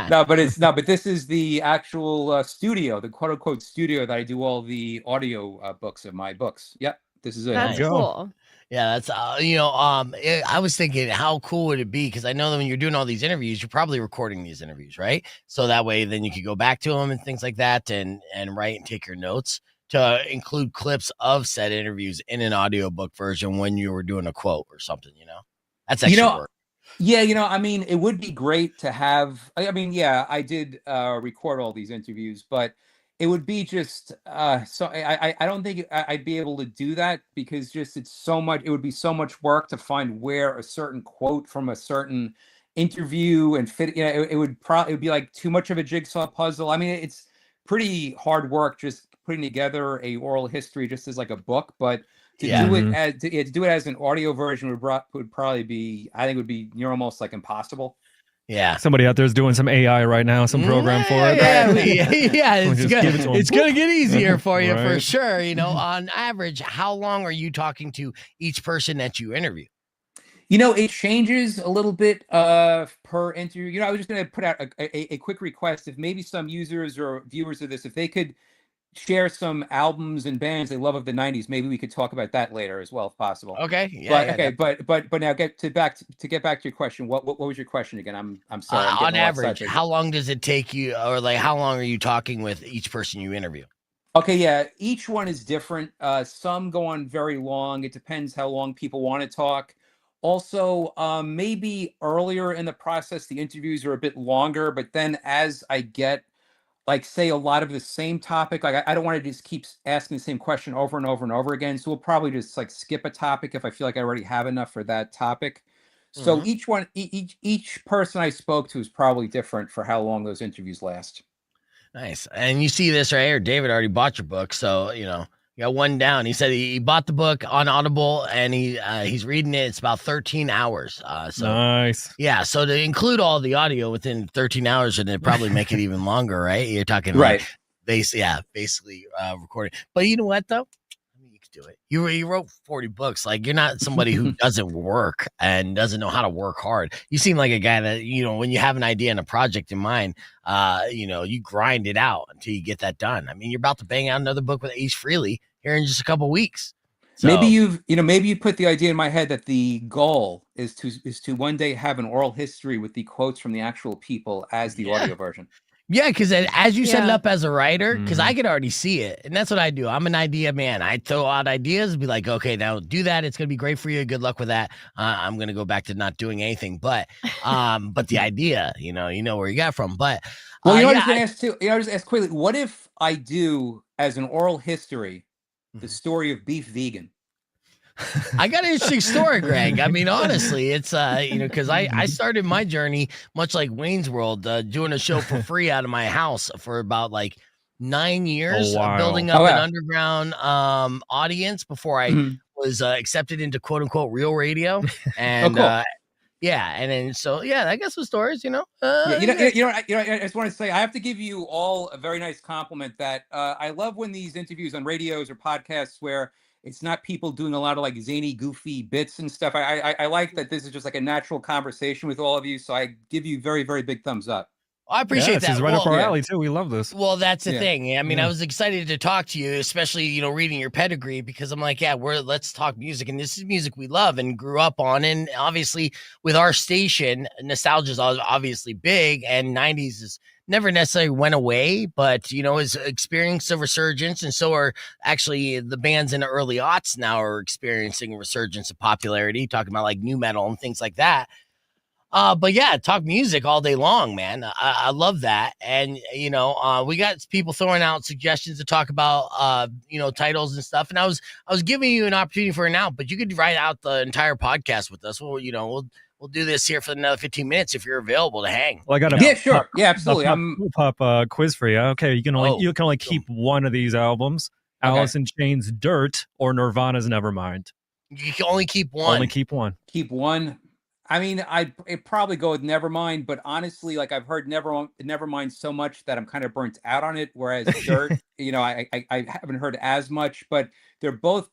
No, but this is the actual studio, the quote unquote studio that I do all the audio books of my books. Yep, this is it. That's cool. Yeah, that's I was thinking, how cool would it be? Because I know that when you're doing all these interviews, you're probably recording these interviews, right? So that way, then you could go back to them and things like that, and write and take your notes to include clips of said interviews in an audiobook version when you were doing a quote or something. That's extra work. Yeah, I mean, it would be great to have. I mean, yeah, I did record all these interviews, but it would be just so I don't think I'd be able to do that, because just it's so much. It would be so much work to find where a certain quote from a certain interview and fit. It would be like too much of a jigsaw puzzle. I mean, it's pretty hard work just putting together a oral history just as like a book, but to do it as an audio version would probably be, I think, would be almost like impossible. Yeah, somebody out there is doing some AI right now, some program for it. It's gonna get easier for you for sure. On average, how long are you talking to each person that you interview? It changes a little bit per interview. I was just gonna put out a quick request, if maybe some users or viewers of this, if they could share some albums and bands they love of the 90s, maybe we could talk about that later as well, if possible. Okay. But now get back to your question. What was your question again? I'm sorry. On average, how long does it take you, or like how long are you talking with each person you interview? Okay, yeah, each one is different. Some go on very long. It depends how long people want to talk. Also, maybe earlier in the process, the interviews are a bit longer, but then as I get, like, say, a lot of the same topic, like I don't want to just keep asking the same question over and over and over again. So we'll probably just like skip a topic if I feel like I already have enough for that topic. So each person I spoke to is probably different for how long those interviews last. Nice. And you see this right here. David already bought your book, so you got one down. He said he bought the book on Audible, and he's reading it. It's about 13 hours. So nice. Yeah. So to include all the audio within 13 hours, and it probably make it even longer, right? You're talking basically recording. But you know what though? I mean, you could do it. You wrote 40 books. Like, you're not somebody who doesn't work and doesn't know how to work hard. You seem like a guy that, when you have an idea and a project in mind, you grind it out until you get that done. I mean, you're about to bang out another book with Ace Frehley here in just a couple weeks. So, maybe you put the idea in my head that the goal is to one day have an oral history with the quotes from the actual people as the audio version. Yeah, because as you set it up as a writer, because I could already see it, and that's what I do. I'm an idea man. I throw out ideas and be like, okay, now do that. It's gonna be great for you. Good luck with that. I'm gonna go back to not doing anything, but the idea, you know where you got from. But I was gonna ask too. I was ask quickly, what if I do as an oral history the story of beef vegan? I got an interesting story, Greg. I mean, honestly, it's because I started my journey much like Wayne's World, doing a show for free out of my house for about like 9 years, building up an underground audience before I was accepted into quote unquote real radio. And cool. and then I got some stories, you know, I just want to say I have to give you all a very nice compliment that I love when these interviews on radios or podcasts where it's not people doing a lot of like zany, goofy bits and stuff. I like that this is just like a natural conversation with all of you. So I give you very, very big thumbs up. I appreciate that. This is right up our alley too. We love this. Well, that's the thing. I mean, I was excited to talk to you, especially, reading your pedigree, because I'm like, let's talk music, and this is music we love and grew up on. And obviously with our station, nostalgia is obviously big, and 90s is never necessarily went away, but, is experienced a resurgence. And so are actually the bands in the early aughts now are experiencing a resurgence of popularity, talking about like new metal and things like that. But yeah, talk music all day long, man. I love that. And, we got people throwing out suggestions to talk about, titles and stuff. And I was giving you an opportunity for an out, but you could write out the entire podcast with us. Well, we'll do this here for another 15 minutes if you're available to hang. Well, I got to sure. Yeah, absolutely. We'll pop a quiz for you. Okay. You can only keep one of these albums, Alice in Chains' Dirt or Nirvana's Nevermind. You can only keep one. Only keep one. Keep one. I mean, I'd probably go with Nevermind, but honestly, like I've heard Nevermind so much that I'm kind of burnt out on it. Whereas Dirt, I haven't heard as much, but they're both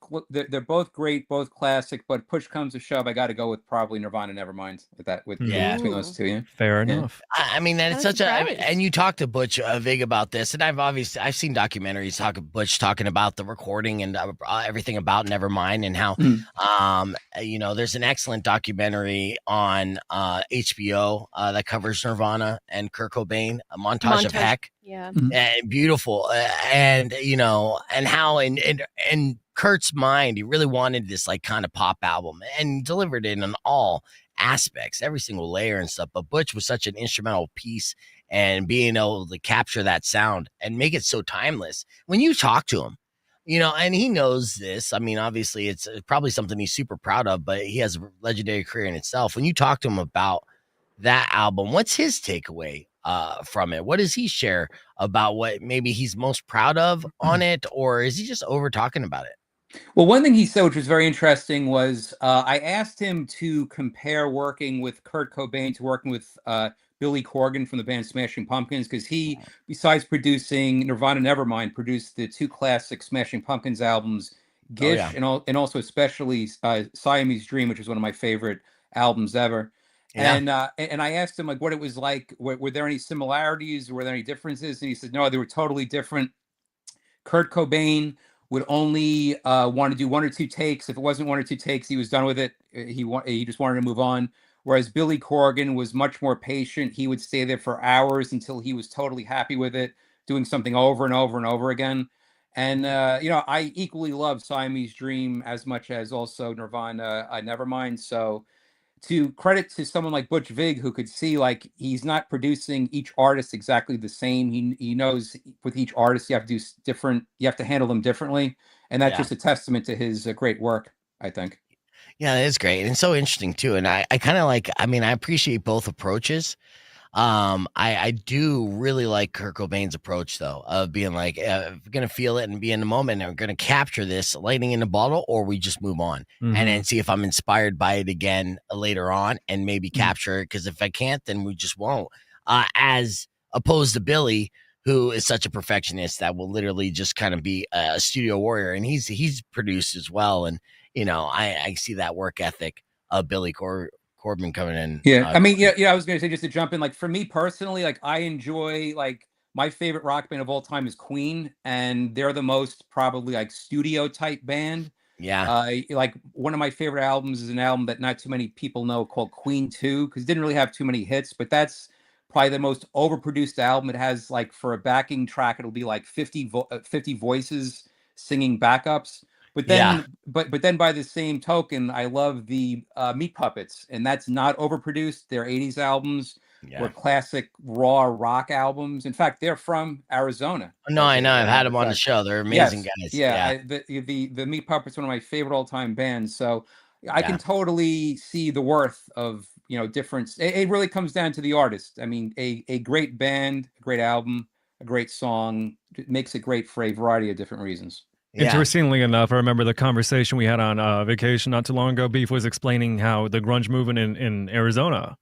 great, both classic. But push comes to shove, I got to go with probably Nirvana, Nevermind between those two. Yeah, fair enough. I mean, and it's such and you talked to Butch Vig about this, and I've seen documentaries Butch talking about the recording and everything about Nevermind and how there's an excellent documentary on HBO that covers Nirvana and Kurt Cobain, a montage of Heck. Yeah. And beautiful. And how in Kurt's mind, he really wanted this like kind of pop album and delivered it in all aspects, every single layer and stuff. But Butch was such an instrumental piece, and being able to capture that sound and make it so timeless. When you talk to him, and he knows this. I mean, obviously it's probably something he's super proud of, but he has a legendary career in itself. When you talk to him about that album, what's his takeaway from it? What does he share about what maybe he's most proud of on it, or is he just over talking about it? Well, one thing he said, which was very interesting, was I asked him to compare working with Kurt Cobain to working with Billy Corgan from the band Smashing Pumpkins, because he, besides producing Nirvana Nevermind, produced the two classic Smashing Pumpkins albums, Gish and also especially Siamese Dream, which is one of my favorite albums ever. Yeah. And I asked him like what it was like. Were there any similarities? Were there any differences? And he said, no, they were totally different. Kurt Cobain would only want to do one or two takes. If it wasn't one or two takes, he was done with it. He just wanted to move on. Whereas Billy Corgan was much more patient. He would stay there for hours until he was totally happy with it, doing something over and over and over again. And I equally love Siamese Dream as much as also Nirvana Nevermind. So, to credit to someone like Butch Vig, who could see like he's not producing each artist exactly the same. He knows with each artist you have to do different. You have to handle them differently, and that's just a testament to his great work, I think. Yeah, that is great and so interesting too. And I kind of like. I mean, I appreciate both approaches. I do really like Kurt Cobain's approach though, of being like, we're going to feel it and be in the moment and we're going to capture this lightning in a bottle, or we just move on and then see if I'm inspired by it again later on and maybe capture it. Cause if I can't, then we just won't, as opposed to Billy, who is such a perfectionist that will literally just kind of be a studio warrior. And he's produced as well. And, I see that work ethic of Billy Corbin coming in. Yeah, I mean, I was going to say, just to jump in, like for me personally, like I enjoy, like my favorite rock band of all time is Queen, and they're the most probably like studio type band. Yeah. Like one of my favorite albums is an album that not too many people know called Queen 2, because it didn't really have too many hits, but that's probably the most overproduced album. It has like for a backing track, it'll be like 50 voices singing backups. But then, but then by the same token, I love the Meat Puppets, and that's not overproduced. They're 80s albums, were classic raw rock albums. In fact, they're from Arizona. No, I know. I've had them on the show. They're amazing guys. Yeah. The Meat Puppets, one of my favorite all-time bands. So I can totally see the worth of, difference. It really comes down to the artist. I mean, a great band, a great album, a great song, it makes it great for a variety of different reasons. Yeah. Interestingly enough, I remember the conversation we had on vacation not too long ago. Beef was explaining how the grunge movement in Arizona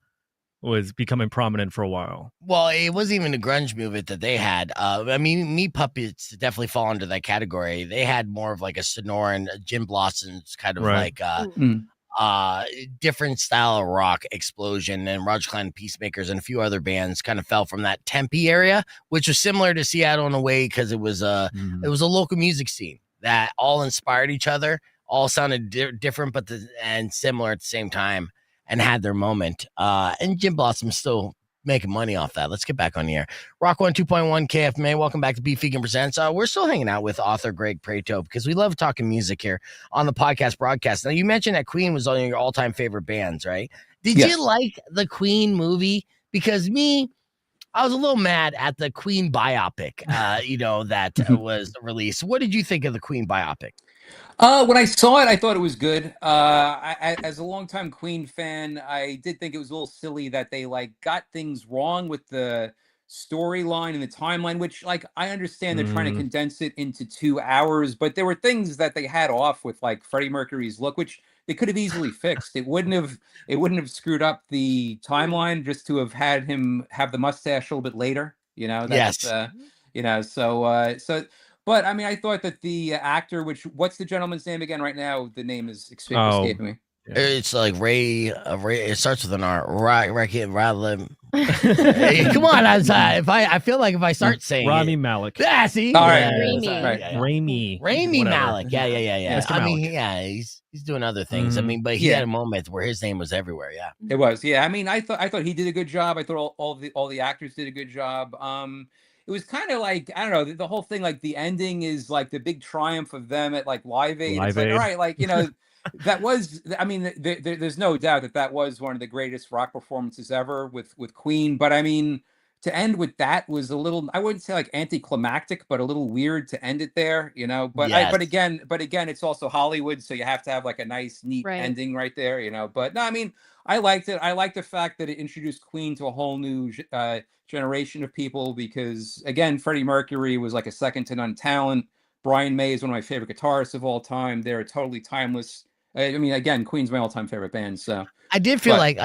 was becoming prominent for a while. Well, it wasn't even the grunge movement that they had. I mean, Meat Puppets definitely fall into that category. They had more of like a Sonoran, Jim Blossom's kind of like different style of rock explosion, and Roger Clyde and Peacemakers and a few other bands kind of fell from that Tempe area, which was similar to Seattle in a way because it was a local music scene that all inspired each other, all sounded different and similar at the same time, and had their moment. And Jim Blossom's still making money off that. Let's get back on the air. Rock 102.1 KFMA. Welcome back to Beef Vegan Presents. We're still hanging out with author Greg Prato because we love talking music here on the podcast broadcast. Now, you mentioned that Queen was one of your all-time favorite bands, right? Did you like the Queen movie? Because I was a little mad at the Queen biopic, that was released. What did you think of the Queen biopic? When I saw it, I thought it was good. I, as a longtime Queen fan, I did think it was a little silly that they got things wrong with the storyline and the timeline, which I understand they're trying to condense it into 2 hours, but there were things that they had off with Freddie Mercury's look, which they could have easily fixed. It wouldn't have screwed up the timeline just to have had him have the mustache a little bit later. But I mean, I thought that the actor, what's the gentleman's name again right now? The name is escaping me. Yeah. It's like Ray. It starts with an R. Come on, I feel like if I start saying Rami Malek. Yeah, see, all right, Rami Malek. Yeah. Mr. I mean, he's doing other things. I mean, but he had a moment where his name was everywhere. Yeah, it was. Yeah, I mean, I thought he did a good job. I thought all the actors did a good job. It was kind of I don't know, the whole thing, the ending is the big triumph of them at Live Aid. It's all right, that was, I mean, there's no doubt that was one of the greatest rock performances ever with Queen. But I mean, to end with that was a little, I wouldn't say anticlimactic, but a little weird to end it there, But but again, it's also Hollywood, so you have to have a nice, neat ending right there, But no, I mean, I liked it. I like the fact that it introduced Queen to a whole new generation of people because, again, Freddie Mercury was a second to none talent. Brian May is one of my favorite guitarists of all time. They're totally timeless. I mean, again, Queen's my all-time favorite band. So I did feel that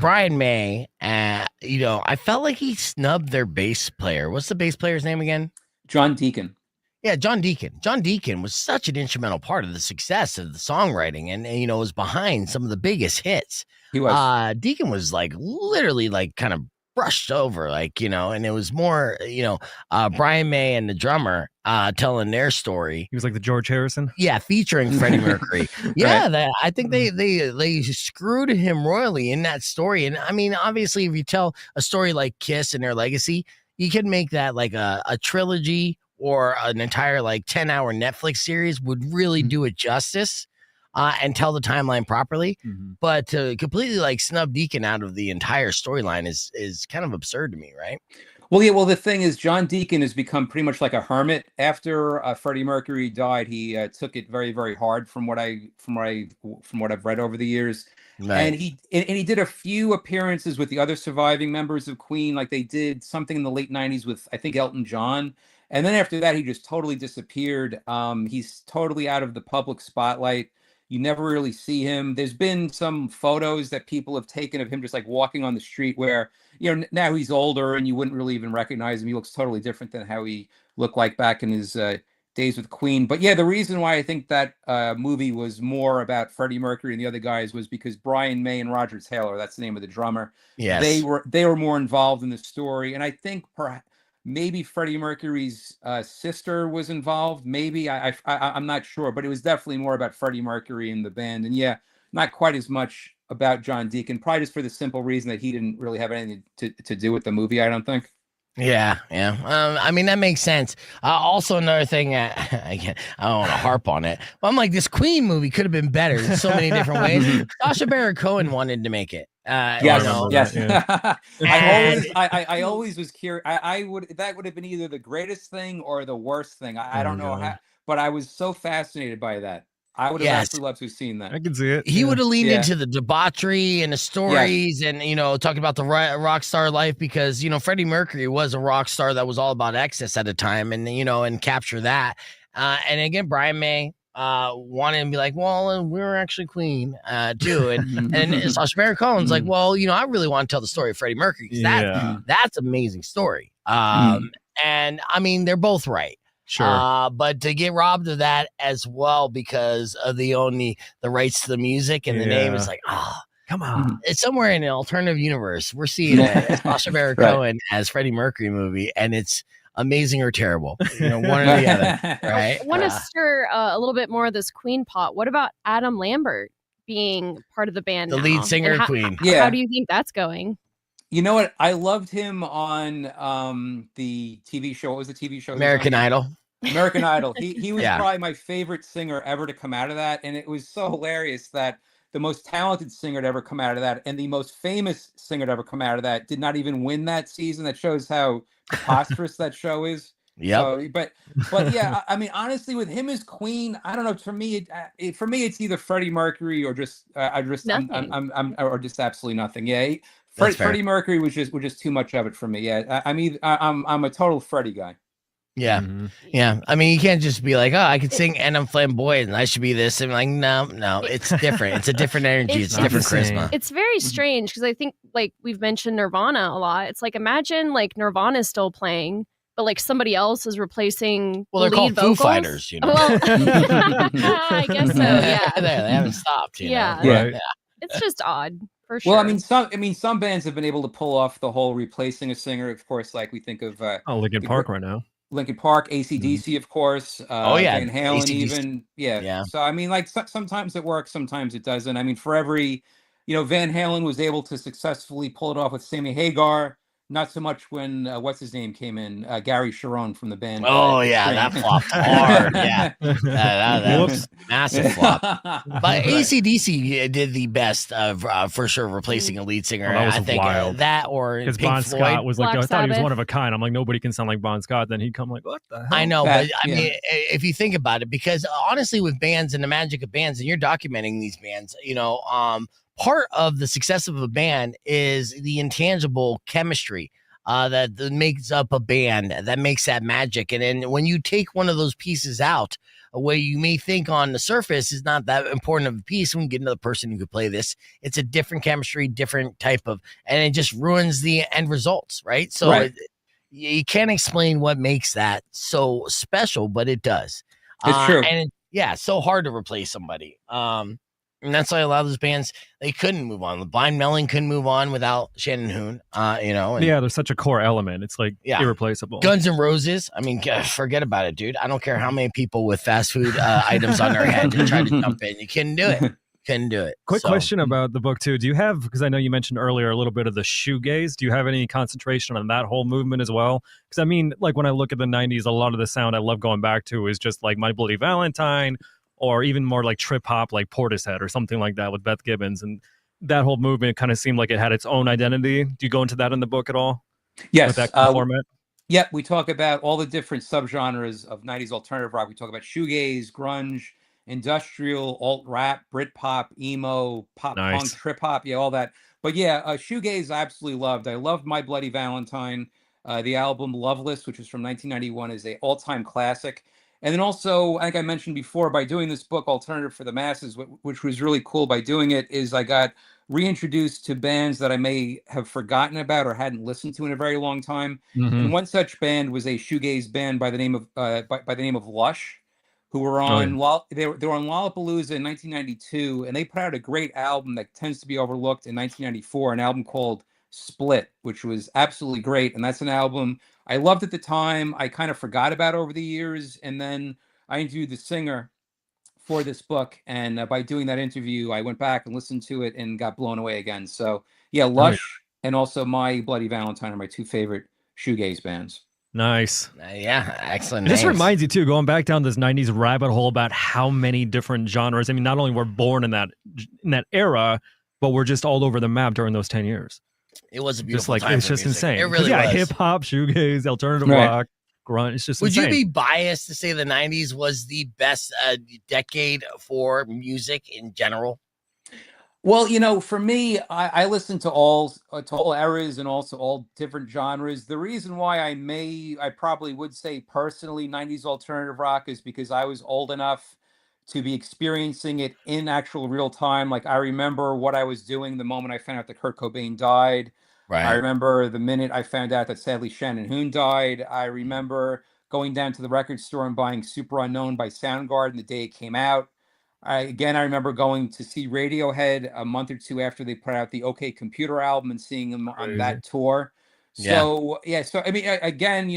Brian May, I felt like he snubbed their bass player. What's the bass player's name again? John Deacon. Yeah, John Deacon. John Deacon was such an instrumental part of the success of the songwriting and was behind some of the biggest hits. He was. Deacon was literally kind of brushed over, and it was more, Brian May and the drummer telling their story. He was like the George Harrison. Yeah, featuring Freddie Mercury. Yeah, I think they screwed him royally in that story. And I mean, obviously, if you tell a story like Kiss and their legacy, you could make that a trilogy or an entire 10-hour Netflix series would really do it justice. And tell the timeline properly, but to completely snub Deacon out of the entire storyline is kind of absurd to me, right? Well, yeah. Well, the thing is, John Deacon has become pretty much like a hermit after Freddie Mercury died. He took it very, very hard, from what I've read over the years. Right. And he did a few appearances with the other surviving members of Queen, they did something in the late '90s with, I think, Elton John. And then after that, he just totally disappeared. He's totally out of the public spotlight. You never really see him. There's been some photos that people have taken of him just walking on the street where, now he's older and you wouldn't really even recognize him. He looks totally different than how he looked back in his days with Queen. But yeah, the reason why I think that movie was more about Freddie Mercury and the other guys was because Brian May and Roger Taylor, that's the name of the drummer. Yes. They were more involved in the story. And I think maybe Freddie Mercury's sister was involved. Maybe I'm not sure, but it was definitely more about Freddie Mercury and the band. And yeah, not quite as much about John Deacon, probably just for the simple reason that he didn't really have anything to do with the movie, I don't think. Yeah. I mean, that makes sense. Also, another thing, I don't want to harp on it, but I'm this Queen movie could have been better in so many different ways. Sacha Baron Cohen wanted to make it. Yes. Yeah. I always was curious. That would have been either the greatest thing or the worst thing. I don't know how, but I was so fascinated by that. I would have absolutely loved to have seen that. I can see it. He would have leaned into the debauchery and the stories and, talking about the rock star life because, Freddie Mercury was a rock star that was all about excess at the time and, and capture that. And again, Brian May wanted to be like, well, we're actually Queen too. And Sacha Baron Cohen's like, well, I really want to tell the story of Freddie Mercury because that's an amazing story. And I mean, they're both right. Sure. But to get robbed of that as well because of the rights to the music and the name is like, come on. It's somewhere in an alternative universe. We're seeing Sacha Baron Cohen as Freddie Mercury movie, and it's amazing or terrible. One or the other. Right. I want to stir a little bit more of this Queen pot. What about Adam Lambert being part of the band? The lead singer of Queen. How do you think that's going? You know what? I loved him on the TV show. What was the TV show? American Idol. American Idol. He was probably my favorite singer ever to come out of that. And it was so hilarious that the most talented singer to ever come out of that and the most famous singer to ever come out of that did not even win that season. That shows how preposterous that show is. Yeah. So, but yeah, I mean, honestly, with him as Queen, I don't know. For me, it's either Freddie Mercury or just I'm or just absolutely nothing. Yeah. Freddie Mercury was just too much of it for me. Yeah, I'm a total Freddie guy. Yeah, yeah. I mean, you can't just be like, oh, I can sing and I'm flamboyant and I should be this. And like, no, it's different. It's a different energy. It's different charisma. It's very strange because I think like we've mentioned Nirvana a lot. It's like imagine like Nirvana is still playing, but like somebody else is replacing. Well, they're called vocals. Foo Fighters, Well, I guess so. Yeah, they haven't stopped. Yeah. It's just odd. For sure. Well, some bands have been able to pull off the whole replacing a singer. Of course, like we think of Linkin Park right now. Linkin Park, AC/DC, of course. Van Halen, AC/DC. even. Yeah. So I mean, like sometimes it works, sometimes it doesn't. I mean, for every, Van Halen was able to successfully pull it off with Sammy Hagar. Not so much when what's his name came in, Gary Sharon from the band. Oh yeah, that flopped hard. Yeah, that was massive flop. But AC/DC did the best of for sure replacing a lead singer. That was I think wild. That or because Pink Bon Floyd. Scott was like, Black I thought he was Sabbath. one of a kind. I'm like, nobody can sound like Bon Scott. Then he'd come like, what the hell? I know, but I mean, if you think about it, because honestly, with bands and the magic of bands, and you're documenting these bands, part of the success of a band is the intangible chemistry that makes up a band, that makes that magic. And then when you take one of those pieces out, where you may think on the surface is not that important of a piece, when you get another person who could play this, it's a different chemistry, different type of, and it just ruins the end results, right? So you can't explain what makes that so special, but it does. It's true. And it's so hard to replace somebody. And that's why a lot of those bands, they couldn't move on. The Blind Melon couldn't move on without Shannon Hoon, and there's such a core element. It's like irreplaceable. Guns N' Roses, I mean, forget about it, dude. I don't care how many people with fast food items on their head try to jump in. You couldn't do it. Couldn't do it. Quick question about the book too. Do you have, because I know you mentioned earlier a little bit of the shoegaze, do you have any concentration on that whole movement as well? Because I mean, like when I look at the 90s, a lot of the sound I love going back to is just like My Bloody Valentine, or even more like trip hop, like Portishead or something like that with Beth Gibbons. And that whole movement kind of seemed like it had its own identity. Do you go into that in the book at all? Yes. With that kind of format? Yeah, we talk about all the different subgenres of 90s alternative rock. We talk about shoegaze, grunge, industrial, alt-rap, Britpop, emo, pop-punk, trip-hop, all that. But shoegaze I absolutely loved. I loved My Bloody Valentine. The album Loveless, which was from 1991, is an all-time classic. And then also, I think I mentioned before, by doing this book, Alternative for the Masses, which was really cool by doing it, is I got reintroduced to bands that I may have forgotten about or hadn't listened to in a very long time. Mm-hmm. And one such band was a shoegaze band by the name of Lush, who were on they were on Lollapalooza in 1992, and they put out a great album that tends to be overlooked in 1994, an album called Split, which was absolutely great. And that's an album I loved at the time. I kind of forgot about over the years. And then I interviewed the singer for this book. And by doing that interview, I went back and listened to it and got blown away again. So Lush and also My Bloody Valentine are my two favorite shoegaze bands. Nice. Excellent. It just reminds you too, going back down this 90s rabbit hole about how many different genres. I mean, not only were born in that era, but were just all over the map during those 10 years. It was a beautiful time. It's just insane. It really was. Hip hop, shoegaze, alternative rock, grunt. It's just Would insane. you be biased to say the 90s was the best decade for music in general? Well, for me, I listen to all eras and also all different genres. The reason why I probably would say personally 90s alternative rock is because I was old enough to be experiencing it in actual real time. Like, I remember what I was doing the moment I found out that Kurt Cobain died. Right. I remember the minute I found out that sadly Shannon Hoon died. I remember going down to the record store and buying Super Unknown by Soundgarden the day it came out. I remember going to see Radiohead a month or two after they put out the OK Computer album and seeing them on that tour. So I mean, again, we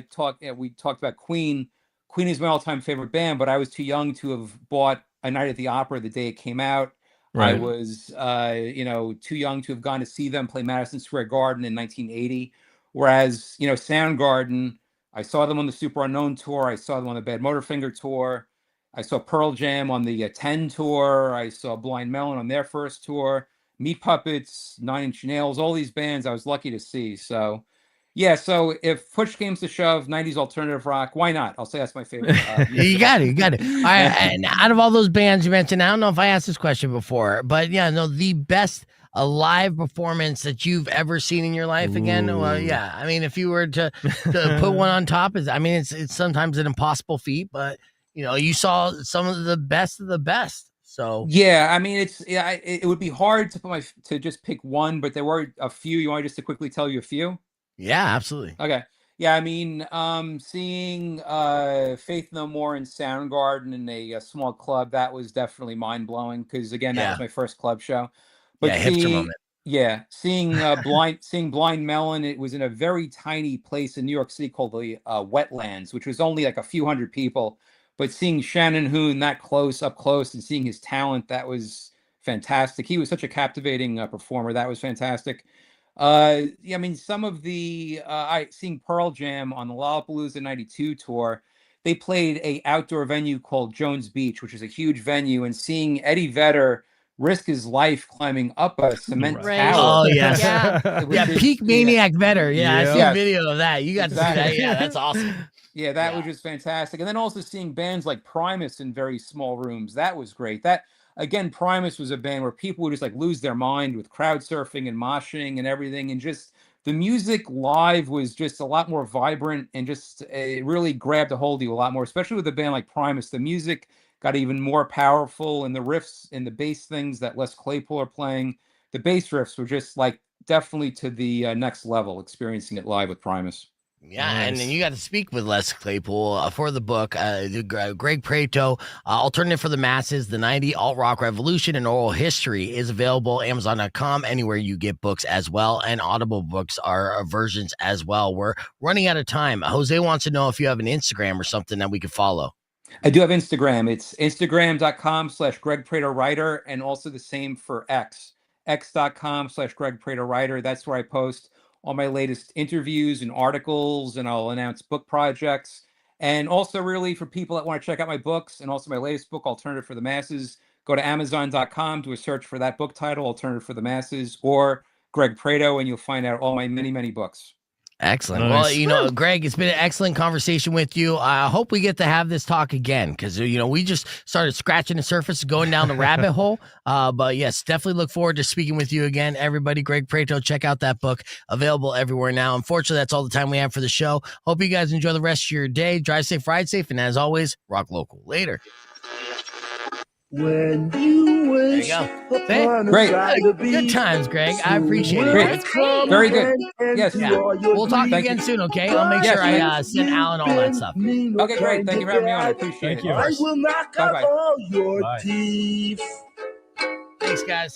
talked about Queen. Queen is my all-time favorite band, but I was too young to have bought A Night at the Opera the day it came out. Right. I was, too young to have gone to see them play Madison Square Garden in 1980. Whereas, Soundgarden, I saw them on the Super Unknown tour. I saw them on the Bad Motorfinger tour. I saw Pearl Jam on the 10 tour. I saw Blind Melon on their first tour. Meat Puppets, Nine Inch Nails, all these bands I was lucky to see. So, yeah, so if push comes to shove, 90s alternative rock, why not? I'll say that's my favorite. You got it. All right, and out of all those bands you mentioned, I don't know if I asked this question before, but the best live performance that you've ever seen in your life again? Well, yeah. I mean, if you were to put one on top, it's sometimes an impossible feat, but you saw some of the best of the best. So yeah, I mean, it would be hard to just pick one, but there were a few. You want me just to quickly tell you a few? Yeah, absolutely. Okay. Yeah, I mean, seeing Faith No More and Soundgarden in a small club, that was definitely mind blowing because again, that was my first club show. But hipster moment. Yeah, seeing Blind Melon, it was in a very tiny place in New York City called the Wetlands, which was only like a few hundred people. But seeing Shannon Hoon up close, and seeing his talent, that was fantastic. He was such a captivating performer. That was fantastic. I mean, some of the seeing Pearl Jam on the Lollapalooza '92 tour, they played a outdoor venue called Jones Beach, which is a huge venue, and seeing Eddie Vedder risk his life climbing up a cement tower. Oh yes, yeah, peak maniac Vedder. Yeah, I see a video of that. You got to see that. Yeah, that's awesome. Yeah, that was just fantastic. And then also seeing bands like Primus in very small rooms, that was great. That again, Primus was a band where people would just like lose their mind with crowd surfing and moshing and everything, and just the music live was just a lot more vibrant and just it really grabbed a hold of you a lot more, especially with a band like Primus. The music got even more powerful, and the riffs and the bass things that Les Claypool are playing, the bass riffs were just like definitely to the next level, experiencing it live with Primus. Yeah, nice. And then you got to speak with Les Claypool for the book, Greg Prato, Alternative for the Masses, The 90 Alt-Rock Revolution and Oral History is available Amazon.com, anywhere you get books as well, and Audible books are versions as well. We're running out of time. Jose wants to know if you have an Instagram or something that we could follow. I do have Instagram. It's Instagram.com/Greg Prato Writer, and also the same for X. X.com/Greg Prato Writer. That's where I post all my latest interviews and articles, and I'll announce book projects. And also really for people that want to check out my books and also my latest book, Alternative for the Masses, go to Amazon.com, do a search for that book title, Alternative for the Masses, or Greg Prato, and you'll find out all my many, many books. Excellent. Nice. Well, Greg, it's been an excellent conversation with you. I hope we get to have this talk again because, we just started scratching the surface, going down the rabbit hole. But yes, definitely look forward to speaking with you again. Everybody, Greg Prato, check out that book, available everywhere now. Unfortunately, that's all the time we have for the show. Hope you guys enjoy the rest of your day. Drive safe, ride safe, and as always, rock local. Later. When you wish Great. Good times, Greg. I appreciate it. Very good. Yes. Yeah. We'll talk again soon, okay? I'll make sure I send Alan all that stuff. Okay, great. Thank you for having me on. I appreciate it. I will knock out all your teeth. Thanks, guys.